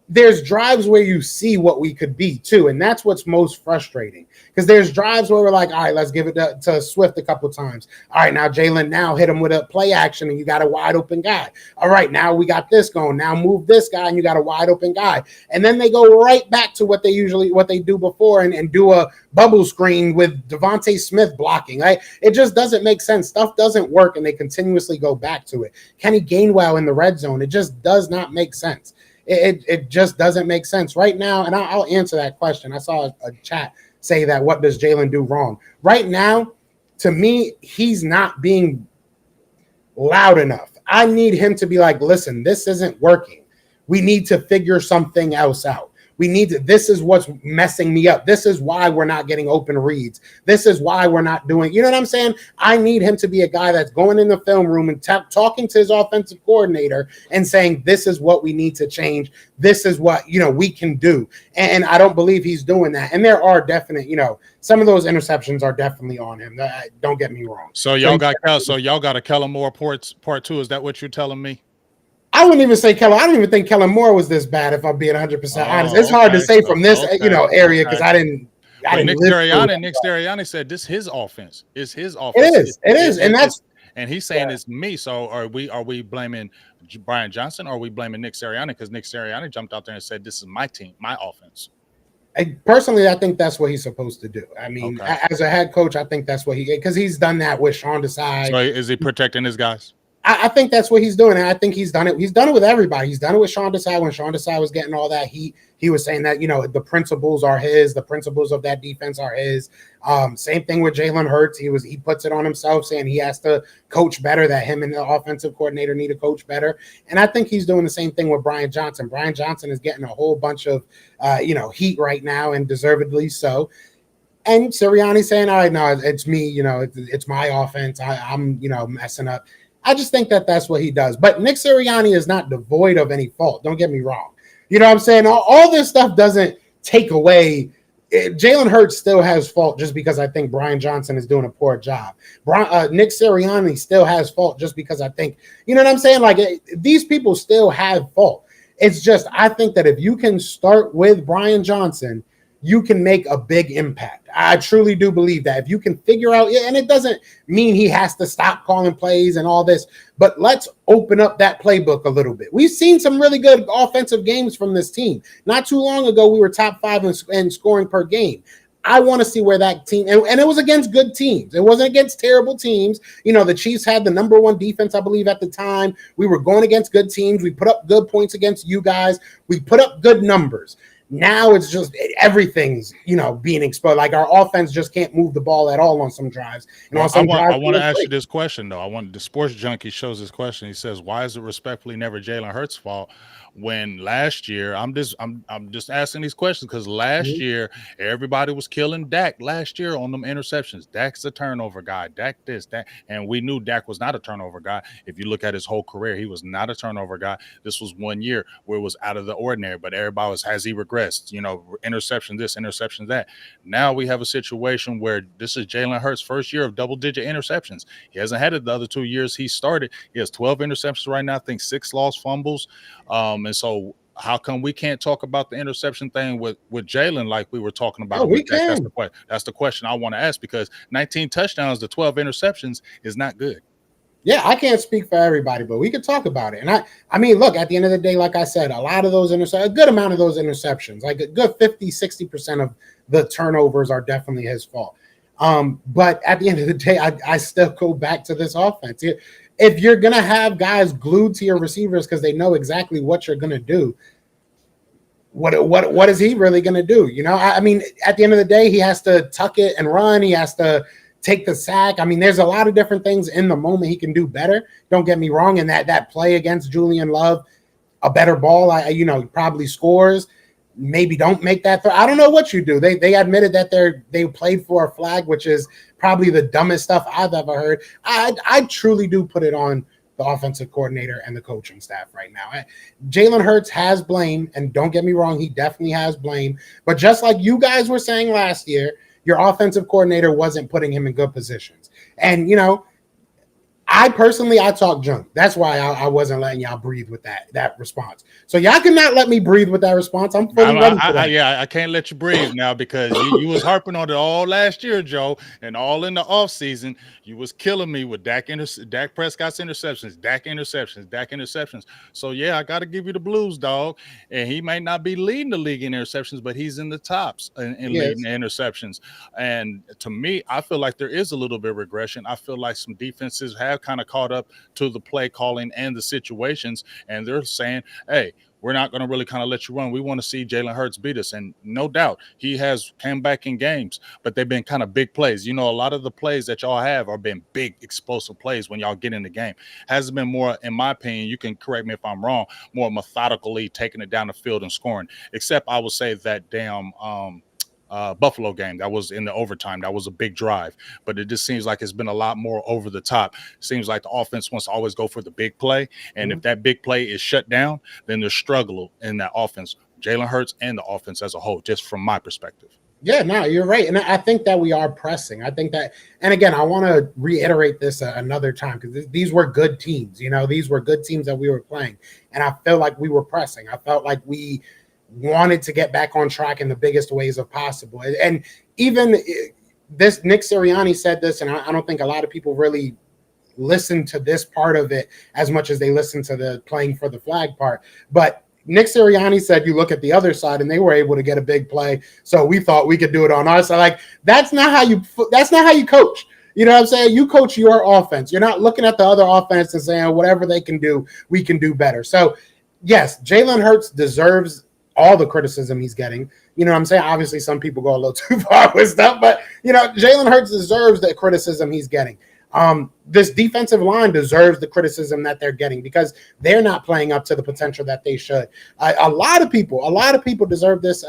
there's drives where you see what we could be too, and that's what's most frustrating, because there's drives where we're like, all right, let's give it to Swift a couple times. All right, now Jalen, now hit him with a play action and you got a wide open guy. All right, now we got this going. Now move this guy and you got a wide open guy. And then they go right back to what they do before and do a bubble screen with Devontae Smith blocking. It just doesn't make sense. Stuff doesn't work and they continuously go back to it. Kenny Gainwell in the red zone, it just does not make sense. It just doesn't make sense right now. And I'll answer that question. I saw a chat say that, what does Jalen do wrong? Right now, to me, he's not being loud enough. I need him to be like, listen, this isn't working. We need to figure something else out. This is what's messing me up. This is why we're not getting open reads. This is why we're not doing, you know what I'm saying? I need him to be a guy that's going in the film room and talking to his offensive coordinator and saying, this is what we need to change. This is what, we can do. And I don't believe he's doing that. And there are definite, some of those interceptions are definitely on him. Don't get me wrong. So y'all got a Kellen Moore part 2. Is that what you're telling me? I wouldn't even say Kellen. I don't even think Kellen Moore was this bad, if I'm being 100% honest. It's hard to say from this, area, because I didn't. Nick Sirianni said this is his offense. It's his offense. It is, and he's saying it's me. So are we blaming Brian Johnson, or are we blaming Nick Sirianni? Because Nick Sirianni jumped out there and said this is my team, my offense. Personally, I think that's what he's supposed to do. I mean, as a head coach, I think that's what because he's done that with Sean Desai. So is he protecting his guys? I think that's what he's doing, and I think he's done it. He's done it with everybody. He's done it with Sean Desai. When Sean Desai was getting all that heat, he was saying that, the principles are his. The principles of that defense are his. Same thing with Jalen Hurts. He puts it on himself, saying he has to coach better, that him and the offensive coordinator need to coach better. And I think he's doing the same thing with Brian Johnson. Brian Johnson is getting a whole bunch of, heat right now, and deservedly so. And Sirianni saying, all right, no, it's me. It's my offense. I'm messing up. I just think that that's what he does. But Nick Sirianni is not devoid of any fault. Don't get me wrong. You know what I'm saying? All this stuff doesn't take away. Jalen Hurts still has fault just because I think Brian Johnson is doing a poor job. Nick Sirianni still has fault just because I think, you know what I'm saying? Like, these people still have fault. It's just, I think that if you can start with Brian Johnson, you can make a big impact. I truly do believe that. If you can figure out, and it doesn't mean he has to stop calling plays and all this, but let's open up that playbook a little bit. We've seen some really good offensive games from this team. Not too long ago, we were top 5 in scoring per game. I want to see where that team, and it was against good teams. It wasn't against terrible teams. The Chiefs had the number 1 defense, I believe, at the time. We were going against good teams. We put up good points against you guys. We put up good numbers. Now it's just everything's, being exposed. Like, our offense just can't move the ball at all on some drives. And on some I want to ask you this question, though. The Sports Junkie shows this question. He says, why is it respectfully never Jalen Hurts' fault when last year, I'm just asking these questions because last year everybody was killing Dak last year on them interceptions. Dak's a turnover guy. Dak this, that, and we knew Dak was not a turnover guy. If you look at his whole career, he was not a turnover guy. This was one year where it was out of the ordinary, but everybody was, has he regressed? Interception this, interception that. Now we have a situation where this is Jalen Hurts' first year of double-digit interceptions. He hasn't had it the other 2 years he started. He has 12 interceptions right now. I think 6 lost fumbles. And so how come we can't talk about the interception thing with Jalen like we were talking about? Oh, we can. That's the question I want to ask, because 19 touchdowns to 12 interceptions is not good. Yeah, I can't speak for everybody, but we could talk about it. And I mean, look, at the end of the day, like I said, a lot of those a good amount of those interceptions, like a good 50, 60% of the turnovers are definitely his fault. But at the end of the day, I still go back to this offense. If you're going to have guys glued to your receivers because they know exactly what you're going to do, what is he really going to do? You know, I mean, at the end of the day, he has to tuck it and run. He has to take the sack. I mean, there's a lot of different things in the moment he can do better. Don't get me wrong. And that play against Julian Love, a better ball, probably scores. Maybe don't make that throw. I don't know what you do. They admitted that they played for a flag, which is probably the dumbest stuff I've ever heard. I truly do put it on the offensive coordinator and the coaching staff right now. Jalen Hurts has blame, and don't get me wrong, he definitely has blame. But just like you guys were saying last year, your offensive coordinator wasn't putting him in good positions. And, I talk junk. That's why I wasn't letting y'all breathe with that response. So y'all cannot let me breathe with that response. I'm fully ready for that. I can't let you breathe now because you was harping on it all last year, Joe, and all in the offseason. You was killing me with Dak Prescott's interceptions, Dak interceptions. So, yeah, I got to give you the blues, dog. And he might not be leading the league in interceptions, but he's in the tops in leading the interceptions. And to me, I feel like there is a little bit of regression. I feel like some defenses have kind of caught up to the play calling and the situations, and they're saying, hey, we're not going to really kind of let you run. We want to see Jalen Hurts beat us. And no doubt he has come back in games, but they've been kind of big plays. A lot of the plays that y'all have are been big explosive plays when y'all get in the game. Hasn't been more, in my opinion, you can correct me if I'm wrong, more methodically taking it down the field and scoring, except I would say that damn Buffalo game that was in the overtime. That was a big drive, but it just seems like it's been a lot more over the top. Seems like the offense wants to always go for the big play, and if that big play is shut down, then there's struggle in that offense, Jalen Hurts and the offense as a whole, just from my perspective. Yeah, no, you're right. And I think that we are pressing. I think that, and again, I want to reiterate this another time because these were good teams. These were good teams that we were playing, and I felt like we were pressing. I felt like we wanted to get back on track in the biggest ways of possible. And even this, Nick Sirianni said this, and I don't think a lot of people really listen to this part of it as much as they listen to the playing for the flag part. But Nick Sirianni said, you look at the other side and they were able to get a big play. So we thought we could do it on our side. Like, that's not how you coach. You know what I'm saying? You coach your offense. You're not looking at the other offense and saying whatever they can do, we can do better. So yes, Jalen Hurts deserves all the criticism he's getting. You know what I'm saying? Obviously, some people go a little too far with stuff, but, Jalen Hurts deserves the criticism he's getting. This defensive line deserves the criticism that they're getting because they're not playing up to the potential that they should. A lot of people deserve this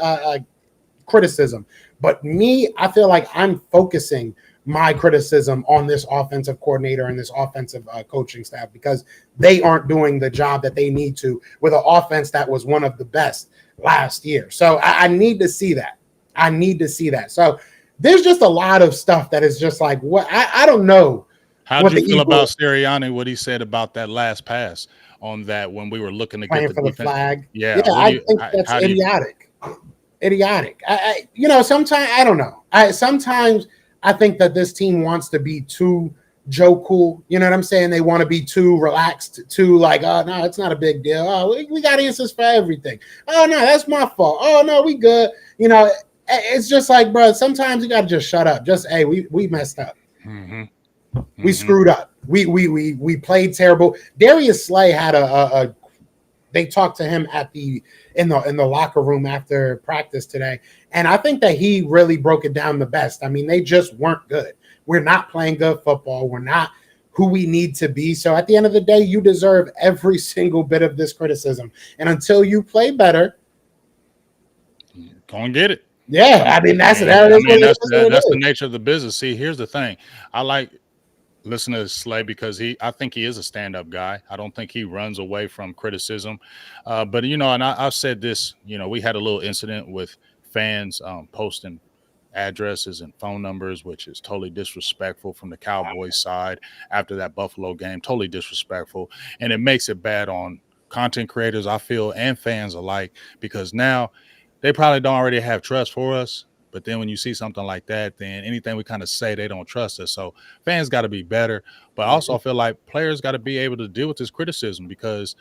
criticism, but me, I feel like I'm focusing my criticism on this offensive coordinator and this offensive coaching staff because they aren't doing the job that they need to with an offense that was one of the best last year. So I need to see that. So there's just a lot of stuff that is just like, what I don't know. How do you feel about Sirianni, what he said about that last pass on that when we were looking to get the flag? Yeah, I think that's idiotic. Sometimes I don't know. Sometimes I think that this team wants to be too Joe cool. You know what I'm saying? They want to be too relaxed, too like, oh, no, it's not a big deal. Oh, we got answers for everything. Oh, no, that's my fault. Oh, no, we good. It's just like, bro, sometimes you got to just shut up. Just, hey, we messed up. We screwed up. We played terrible. Darius Slay had they talked to him in the locker room after practice today. And I think that he really broke it down the best. I mean, they just weren't good. We're not playing good football. We're not who we need to be. So at the end of the day, you deserve every single bit of this criticism. And until you play better, go and get it. Yeah, I mean, that's the nature of the business. See, here's the thing. I like listening to Slay because I think he is a stand-up guy. I don't think he runs away from criticism. But, and I've said this, we had a little incident with fans posting addresses and phone numbers, which is totally disrespectful from the Cowboys side after that Buffalo game, totally disrespectful. And it makes it bad on content creators, I feel, and fans alike, because now they probably don't already have trust for us. But then when you see something like that, then anything we kind of say, they don't trust us. So fans got to be better. But also I feel like players got to be able to deal with this criticism, because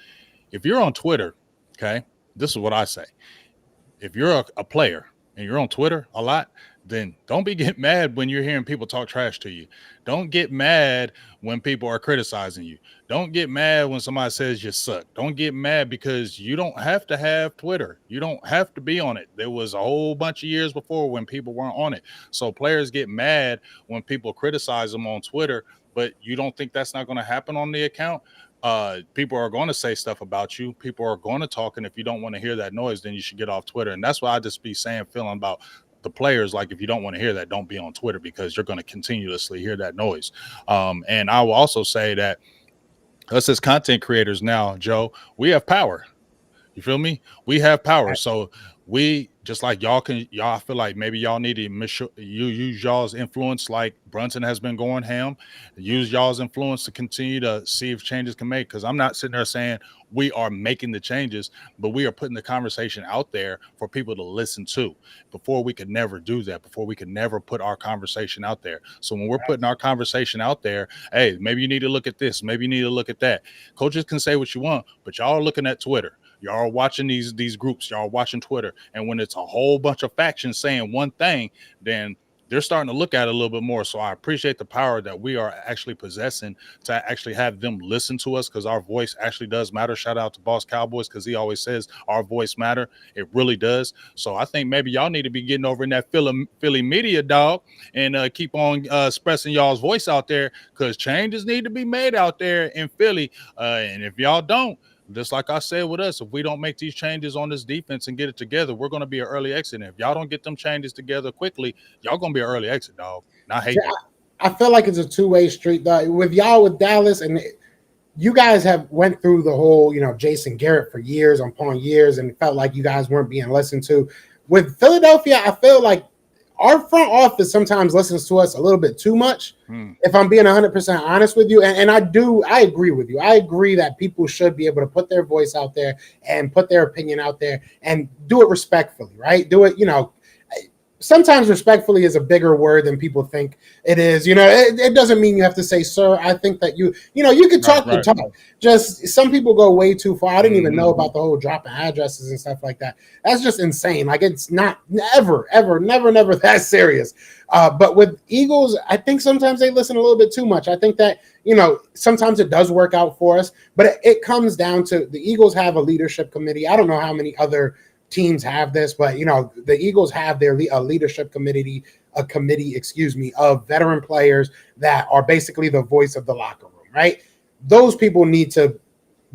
if you're on Twitter, okay, this is what I say. If you're a player and you're on Twitter a lot, then don't be getting mad when you're hearing people talk trash to you. Don't get mad when people are criticizing you. Don't get mad when somebody says you suck. Don't get mad because you don't have to have Twitter. You don't have to be on it. There was a whole bunch of years before when people weren't on it. So players get mad when people criticize them on Twitter, but you don't think that's not going to happen on the account? People are going to say stuff about you. People are going to talk, and if you don't want to hear that noise, then you should get off Twitter. And that's why I just be feeling about the players. Like, if you don't want to hear that, don't be on Twitter, because you're going to continuously hear that noise. And I will also say that us as content creators now, Joe, we have power. You feel me? We have power. So we, just like y'all I feel like maybe y'all need to use y'all's influence, like Brunson has been going ham. Use y'all's influence to continue to see if changes can make. Because I'm not sitting there saying we are making the changes, but we are putting the conversation out there for people to listen to. Before, we could never do that. Before, we could never put our conversation out there. So when we're putting our conversation out there, hey, maybe you need to look at this. Maybe you need to look at that. Coaches can say what you want, but y'all are looking at Twitter. Y'all are watching these groups. Y'all are watching Twitter. And when it's a whole bunch of factions saying one thing, then they're starting to look at it a little bit more. So I appreciate the power that we are actually possessing to actually have them listen to us, because our voice actually does matter. Shout out to Boss Cowboys, because he always says our voice matter. It really does. So I think maybe y'all need to be getting over in that Philly media, dog, and keep on expressing y'all's voice out there, because changes need to be made out there in Philly. And if y'all don't, just like I said with us, if we don't make these changes on this defense and get it together, we're going to be an early exit. And if y'all don't get them changes together quickly, y'all going to be an early exit, dog. And I hate that. I feel like it's a two-way street, though. With y'all, with Dallas, and you guys have went through the whole, Jason Garrett for years upon years, and felt like you guys weren't being listened to. With Philadelphia, I feel like our front office sometimes listens to us a little bit too much, if I'm being 100% honest with you. And I agree with you. I agree that people should be able to put their voice out there and put their opinion out there and do it respectfully, right? Do it, sometimes respectfully is a bigger word than people think it is. It doesn't mean you have to say, sir. I think that you can talk the talk. Just some people go way too far. I didn't even know about the whole dropping addresses and stuff like that. That's just insane. Like, it's not never that serious. But with Eagles, I think sometimes they listen a little bit too much. I think that, sometimes it does work out for us, but it comes down to the Eagles have a leadership committee. I don't know how many other teams have this, but the Eagles have their leadership committee, of veteran players that are basically the voice of the locker room, right? Those people need to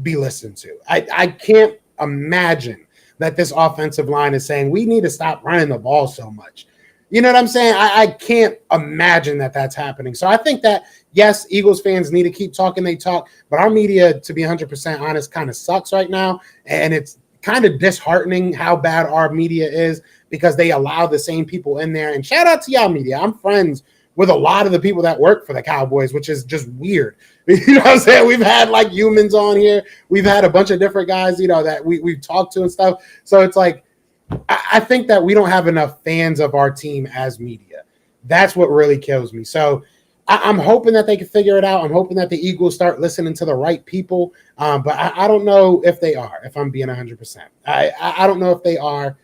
be listened to. I can't imagine that this offensive line is saying we need to stop running the ball so much. You know what I'm saying? I can't imagine that that's happening. So I think that, yes, Eagles fans need to keep talking. They talk, but our media, to be 100% honest, kind of sucks right now, and it's kind of disheartening how bad our media is, because they allow the same people in there. And shout out to y'all media. I'm friends with a lot of the people that work for the Cowboys, which is just weird. You know what I'm saying? We've had like humans on here. We've had a bunch of different guys, that we've talked to and stuff. So it's like, I think that we don't have enough fans of our team as media. That's what really kills me. So I'm hoping that they can figure it out. I'm hoping that the Eagles start listening to the right people. But I don't know if they are, if I'm being 100%. I don't know if they are.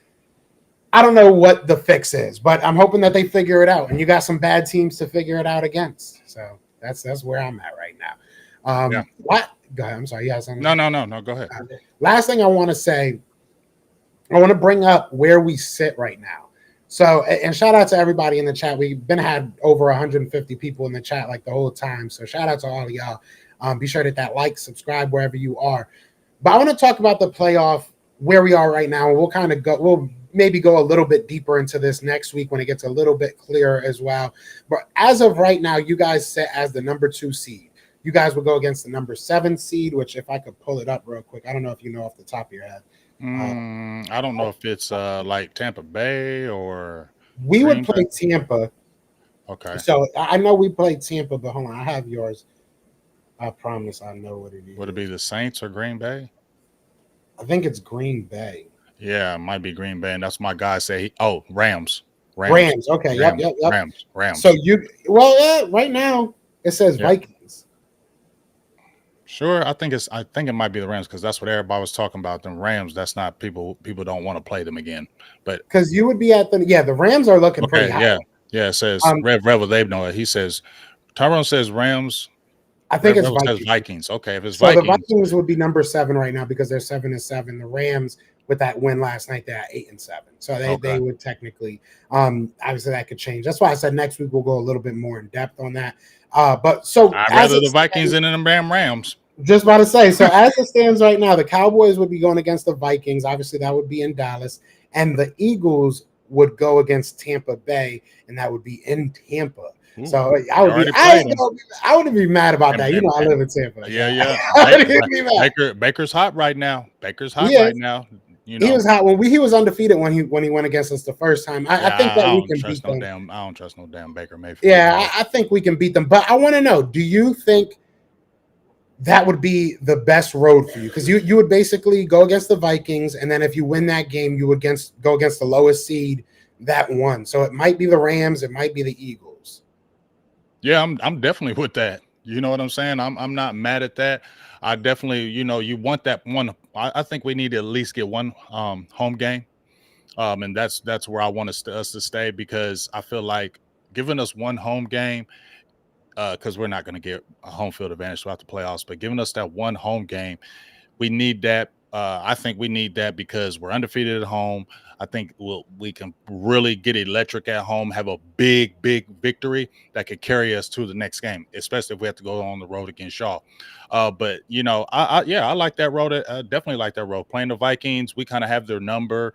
I don't know what the fix is, but I'm hoping that they figure it out. And you got some bad teams to figure it out against. So that's where I'm at right now. Yeah. What? Go ahead. I'm sorry. Yes. No. Go ahead. Last thing I want to say, I want to bring up where we sit right now. So, and shout out to everybody in the chat. We've had over 150 people in the chat like the whole time. So shout out to all of y'all. Be sure to hit that like, subscribe wherever you are. But I want to talk about the playoff, where we are right now. And we'll maybe go a little bit deeper into this next week when it gets a little bit clearer as well. But as of right now, you guys sit as the number 2 seed. You guys will go against the number 7 seed, which if I could pull it up real quick, I don't know if you know off the top of your head. I don't know if it's like Tampa Bay or we would play Tampa. Okay. So I know we played Tampa, but hold on, I have yours. I promise I know what it is. Would it be the Saints or Green Bay? I think it's Green Bay. Yeah, it might be Green Bay, and that's my guy say. Rams. Rams. Okay. Rams. Yep. Rams. So right now it says Yep. Vikings. Sure, I think it might be the Rams because that's what everybody was talking about. The Rams, that's not people don't want to play them again. But Because you would be at the Rams are looking pretty okay, high. yeah, yeah. It says Um, Revel. They know it. He says Tyrone says Rams. I think it's Revel says Vikings. Vikings. Okay, if it's So the Vikings, Vikings would be number 7 right now because they're 7-7. The Rams with that win last night, they're at 8-7. So they okay. would technically obviously that could change. That's why I said next week we'll go a little bit more in depth on that. But so I'd as rather it the Vikings stands, than the damn Rams. just about to say, so as it stands right now, the Cowboys would be going against the Vikings. Obviously, that would be in Dallas, and the Eagles would go against Tampa Bay, and that would be in Tampa. Ooh, So we already played them. I wouldn't be mad about that. You know, I And live in Tampa. yeah, So yeah. I wouldn't be mad. Baker's hot right now. Baker's hot He right is. now. You He know. was hot he was undefeated when he went against us the first time. I Yeah, think that I we don't can trust beat no them. damn. I don't trust no damn Baker Mayfield. Yeah, I think we can beat them. But I want to know: do you think that would be the best road for you? Because you would basically go against the Vikings, and then if you win that game, you would go against the lowest seed that won. So it might be the Rams, it might be the Eagles. Yeah, I'm definitely with that. You know what I'm saying? I'm not mad at that. I definitely, you want that one. I think we need to at least get one home game. And that's where I want us to stay because I feel like giving us one home game, because we're not going to get a home field advantage throughout the playoffs, but giving us that one home game, we need that. I think we need that because we're undefeated at home. I think we can really get electric at home, have a big victory that could carry us to the next game, especially if we have to go on the road against y'all. But I like that road. I definitely like that road. Playing the Vikings, we kind of have their number.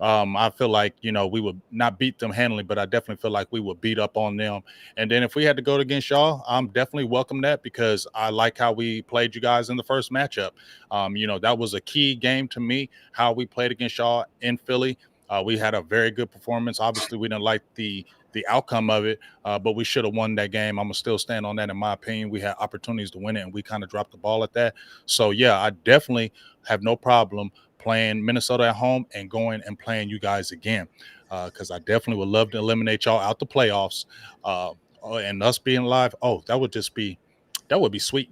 I feel like we would not beat them handily, but I definitely feel like we would beat up on them. And then if we had to go against y'all, I'm definitely welcome that because I like how we played you guys in the first matchup. That was a key game to me, how we played against y'all in Philly. We had a very good performance. Obviously, we didn't like the outcome of it, but we should have won that game. I'm gonna still stand on that. In my opinion, we had opportunities to win it, and we kind of dropped the ball at that. So yeah, I definitely have no problem playing Minnesota at home and going and playing you guys again, because I definitely would love to eliminate y'all out the playoffs, and us being live. Oh, that would be sweet.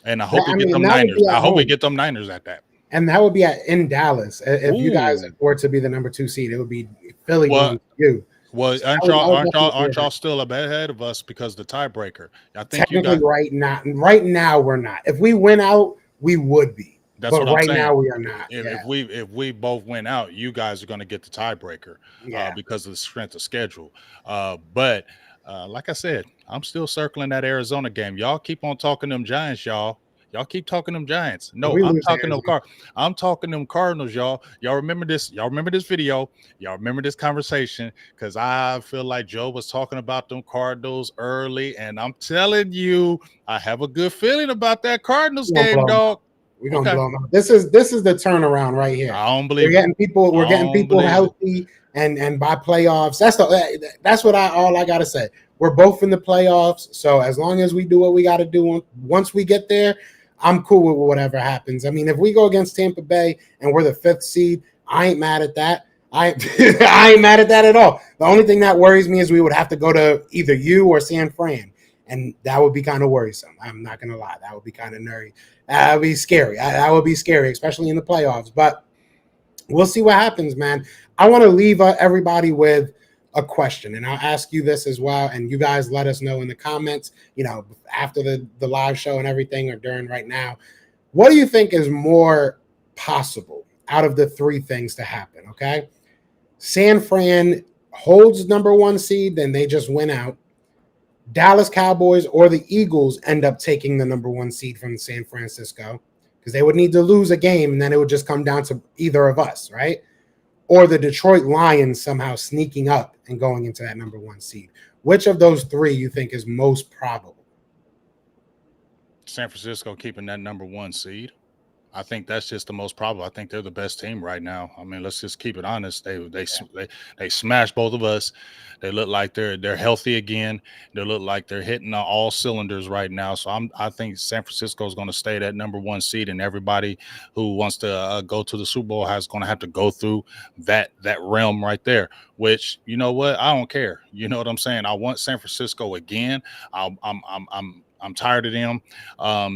And I hope we I get mean, them that would Niners. be I at hope we home. get them Niners at that. And that would be in Dallas. If you guys Ooh. were to be the number 2 seed, it would be Philly Well, going to you. well, So aren't that y'all would aren't y'all definitely be a aren't y'all still ahead of us because the tiebreaker? I think you technically got. right now we're not. If we win out, we would be. That's But what I'm right saying. now we are not. If, Yeah. if we both win out, you guys are going to get the tiebreaker Yeah. because of the strength of schedule. But like I said, I'm still circling that Arizona game. Y'all keep on talking them Giants, y'all. Y'all keep talking them Giants. If No, we I'm lose to talking them Arizona, I'm talking them Cardinals, y'all. Y'all remember this? Y'all remember this video? Y'all remember this conversation? Because I feel like Joe was talking about them Cardinals early, and I'm telling you, I have a good feeling about that Cardinals we're gonna game, blow them dog. out. We're gonna Okay. blow them out. This is the turnaround right here. I don't We're believe it. getting people. We're I getting don't people believe it. healthy, and by playoffs, that's what all I gotta say. We're both in the playoffs, so as long as we do what we got to do, once we get there, I'm cool with whatever happens. I mean, if we go against Tampa Bay and we're the 5th seed, I ain't mad at that. I ain't mad at that at all. The only thing that worries me is we would have to go to either you or San Fran, and that would be kind of worrisome. I'm not gonna lie, that would be kind of nerdy. That would be scary. That would be scary, especially in the playoffs. But we'll see what happens, man. I want to leave everybody with a question, and I'll ask you this as well. And you guys let us know in the comments, after the live show and everything, or during right now. What do you think is more possible out of the 3 things to happen? Okay, San Fran holds number 1 seed, then they just win out. Dallas Cowboys or the Eagles end up taking the number 1 seed from San Francisco, because they would need to lose a game, and then it would just come down to either of us, right? Or the Detroit Lions somehow sneaking up and going into that number 1 seed. Which of those 3 you think is most probable? San Francisco keeping that number 1 seed. I think that's just the most probable. I think they're the best team right now. I mean, let's just keep it honest. They smashed both of us. They look like they're healthy again. They look like they're hitting all cylinders right now. So I think San Francisco is going to stay that number 1 seed, and everybody who wants to go to the Super Bowl is going to have to go through that realm right there. Which, you know what, I don't care. You know what I'm saying? I want San Francisco again. I'm tired of them.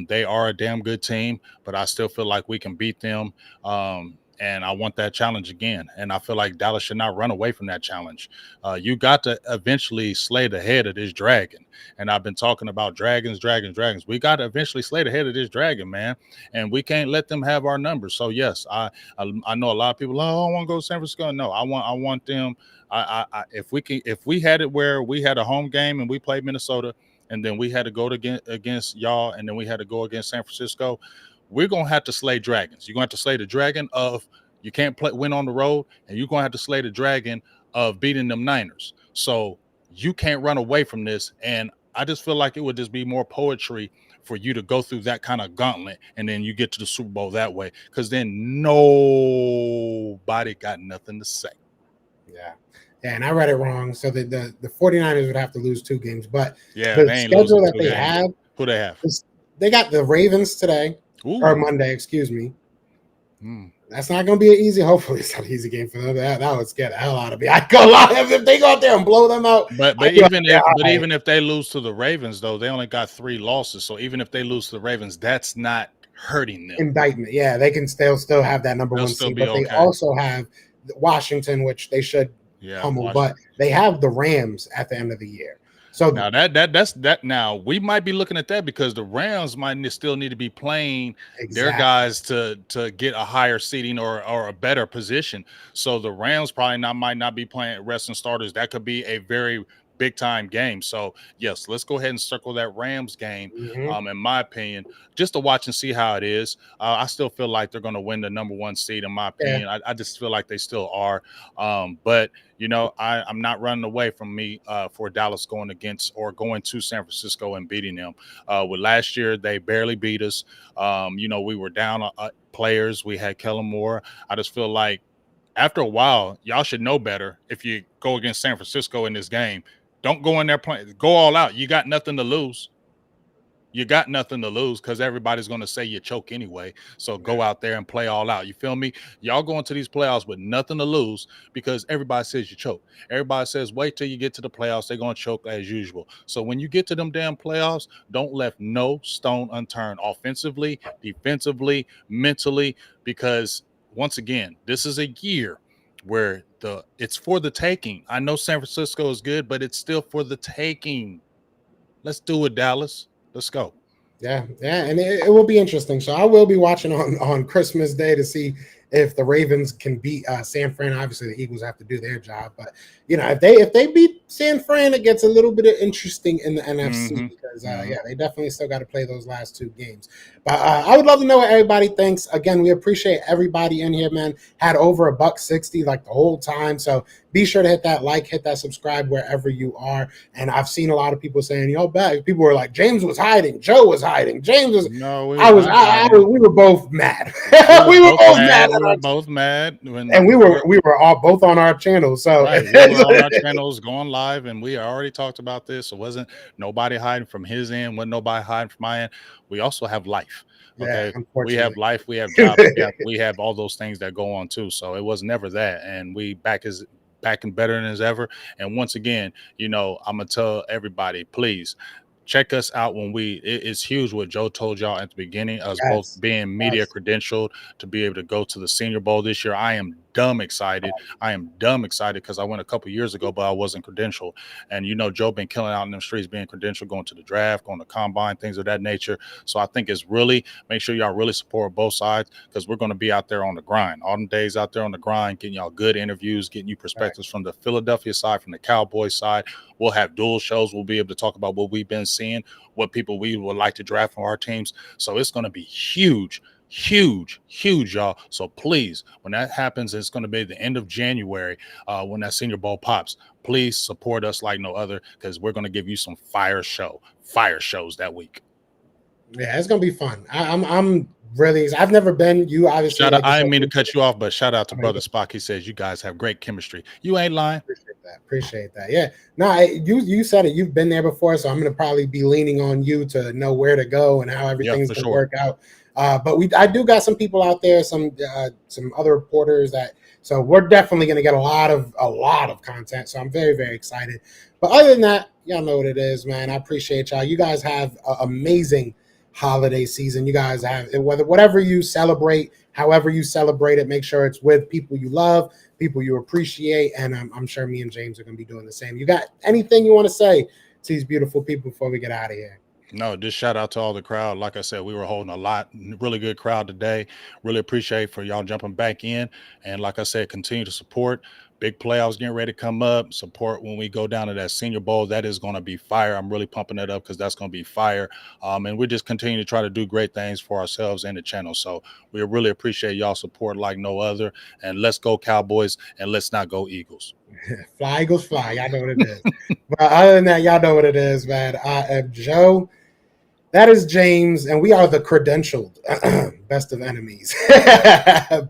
They are a damn good team, but I still feel like we can beat them. And I want that challenge again. And I feel like Dallas should not run away from that challenge. You got to eventually slay the head of this dragon. And I've been talking about dragons. We got to eventually slay the head of this dragon, man. And we can't let them have our numbers. So yes, I know a lot of people. Oh, I want to go to San Francisco. No, I want them. If we had it where we had a home game and we played Minnesota, and then we had to go against y'all, and then we had to go against San Francisco, we're gonna have to slay dragons. You're gonna have to slay the dragon of you can't win on the road, and you're gonna have to slay the dragon of beating them Niners. So you can't run away from this. And I just feel like it would just be more poetry for you to go through that kind of gauntlet, and then you get to the Super Bowl that way, because then nobody got nothing to say. Yeah. Yeah, and I read it wrong. So the 49ers would have to lose 2 games. But Yeah, the they ain't schedule losing that 2 they games. have, Who they have? they got the Ravens today, Ooh. or Monday, excuse me. Mm. That's not going to be an easy, hopefully it's not an easy game for them. That would scare the hell out of me. I'd go live if they go out there and blow them out. But even if they lose to the Ravens, though, they only got 3 losses. So even if they lose to the Ravens, that's not hurting them. Indictment. Yeah, they can still have that number They'll 1 still seed, be but they okay. also have Washington, which they should pummel, but they have the Rams at the end of the year. So now that's now we might be looking at that because the Rams might still need to be playing their guys to get a higher seeding or a better position. So the Rams probably might not be playing resting starters. That could be a very big time game. So yes, let's go ahead and circle that Rams game. In my opinion, just to watch and see how it is. I still feel like they're going to win the number 1 seed. In my opinion, I just feel like they still are. But you know, I'm not running away from me for Dallas going to San Francisco and beating them. With last year, they barely beat us. You know, we were down players. We had Kellen Moore. I just feel like after a while, y'all should know better. If you go against San Francisco in this game, don't go in there playing. Go all out. You got nothing to lose. You got nothing to lose because everybody's going to say you choke anyway. So go out there and play all out. You feel me? Y'all go into these playoffs with nothing to lose because everybody says you choke. Everybody says wait till you get to the playoffs. They're going to choke as usual. So when you get to them damn playoffs, don't let no stone unturned offensively, defensively, mentally, because once again, this is a year where it's for the taking. I know San Francisco is good, but it's still for the taking. Let's do it, Dallas. Let's go. Yeah, and it will be interesting. So I will be watching on Christmas Day to see if the Ravens can beat San Fran. Obviously, the Eagles have to do their job, but you know, if they beat San Fran, it gets a little bit interesting in the NFC because they definitely still got to play those last 2 games. But I would love to know what everybody thinks. Again, we appreciate everybody in here, man. Had over $160 like the whole time, so be sure to hit that like, hit that subscribe wherever you are. And I've seen a lot of people saying, back. People were like, James was hiding, Joe was hiding, James was. No, we were both mad. We were both mad. We were both mad, and we were all both on our channels. So right. We were on our channels going live, and we already talked about this. It wasn't nobody hiding from his end, wasn't nobody hiding from my end. We also have life. Okay, we have life, we have jobs, we have all those things that go on too. So it was never that, and we back and better than as ever. And once again, you know, I'm gonna tell everybody, please check us out when it's huge what Joe told y'all at the beginning, us both being media credentialed to be able to go to the Senior Bowl this year. I am dumb excited. I am dumb excited because I went a couple years ago, but I wasn't credentialed. And you know, Joe been killing out in them streets, being credentialed, going to the draft, going to combine, things of that nature. So I think it's really, make sure y'all really support both sides because we're going to be out there on the grind. All them days out there on the grind, getting y'all good interviews, getting you perspectives from the Philadelphia side, from the Cowboys side. We'll have dual shows. We'll be able to talk about what we've been seeing, what people we would like to draft from our teams. So it's going to be huge, y'all. So please, when that happens, it's going to be the end of January when that Senior Bowl pops. Please support us like no other because we're going to give you some fire shows that week. Yeah, it's going to be fun. I'm really, I've never been. You obviously. Shout out, I didn't mean to cut you off, but shout out to Brother Spock. He says you guys have great chemistry. You ain't lying. Appreciate that. Yeah. No, you said it. You've been there before, so I'm going to probably be leaning on you to know where to go and how everything's going to work out. But I do got some people out there, some other reporters that So we're definitely going to get a lot of content. So I'm very, very excited. But other than that, y'all know what it is, man. I appreciate y'all. You guys have an amazing holiday season. You guys have whatever you celebrate, however you celebrate it, make sure it's with people you love, people you appreciate, and I'm sure me and James are going to be doing the same. You got anything you want to say to these beautiful people before we get out of here? No, just shout out to all the crowd. Like I said, we were holding really good crowd today. Really appreciate for y'all jumping back in. And like I said, continue to support. Big playoffs getting ready to come up. Support when we go down to that Senior Bowl. That is going to be fire. I'm really pumping that up because that's going to be fire. And we just continue to try to do great things for ourselves and the channel. So we really appreciate y'all support like no other. And let's go Cowboys and let's not go Eagles. Fly, Eagles, fly. Y'all know what it is. But other than that, y'all know what it is, man. I am Joe. That is James, and we are the credentialed best of enemies.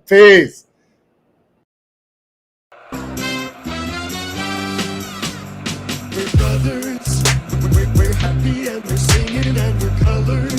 Peace. We're brothers, we're happy and we're singing and we're colored.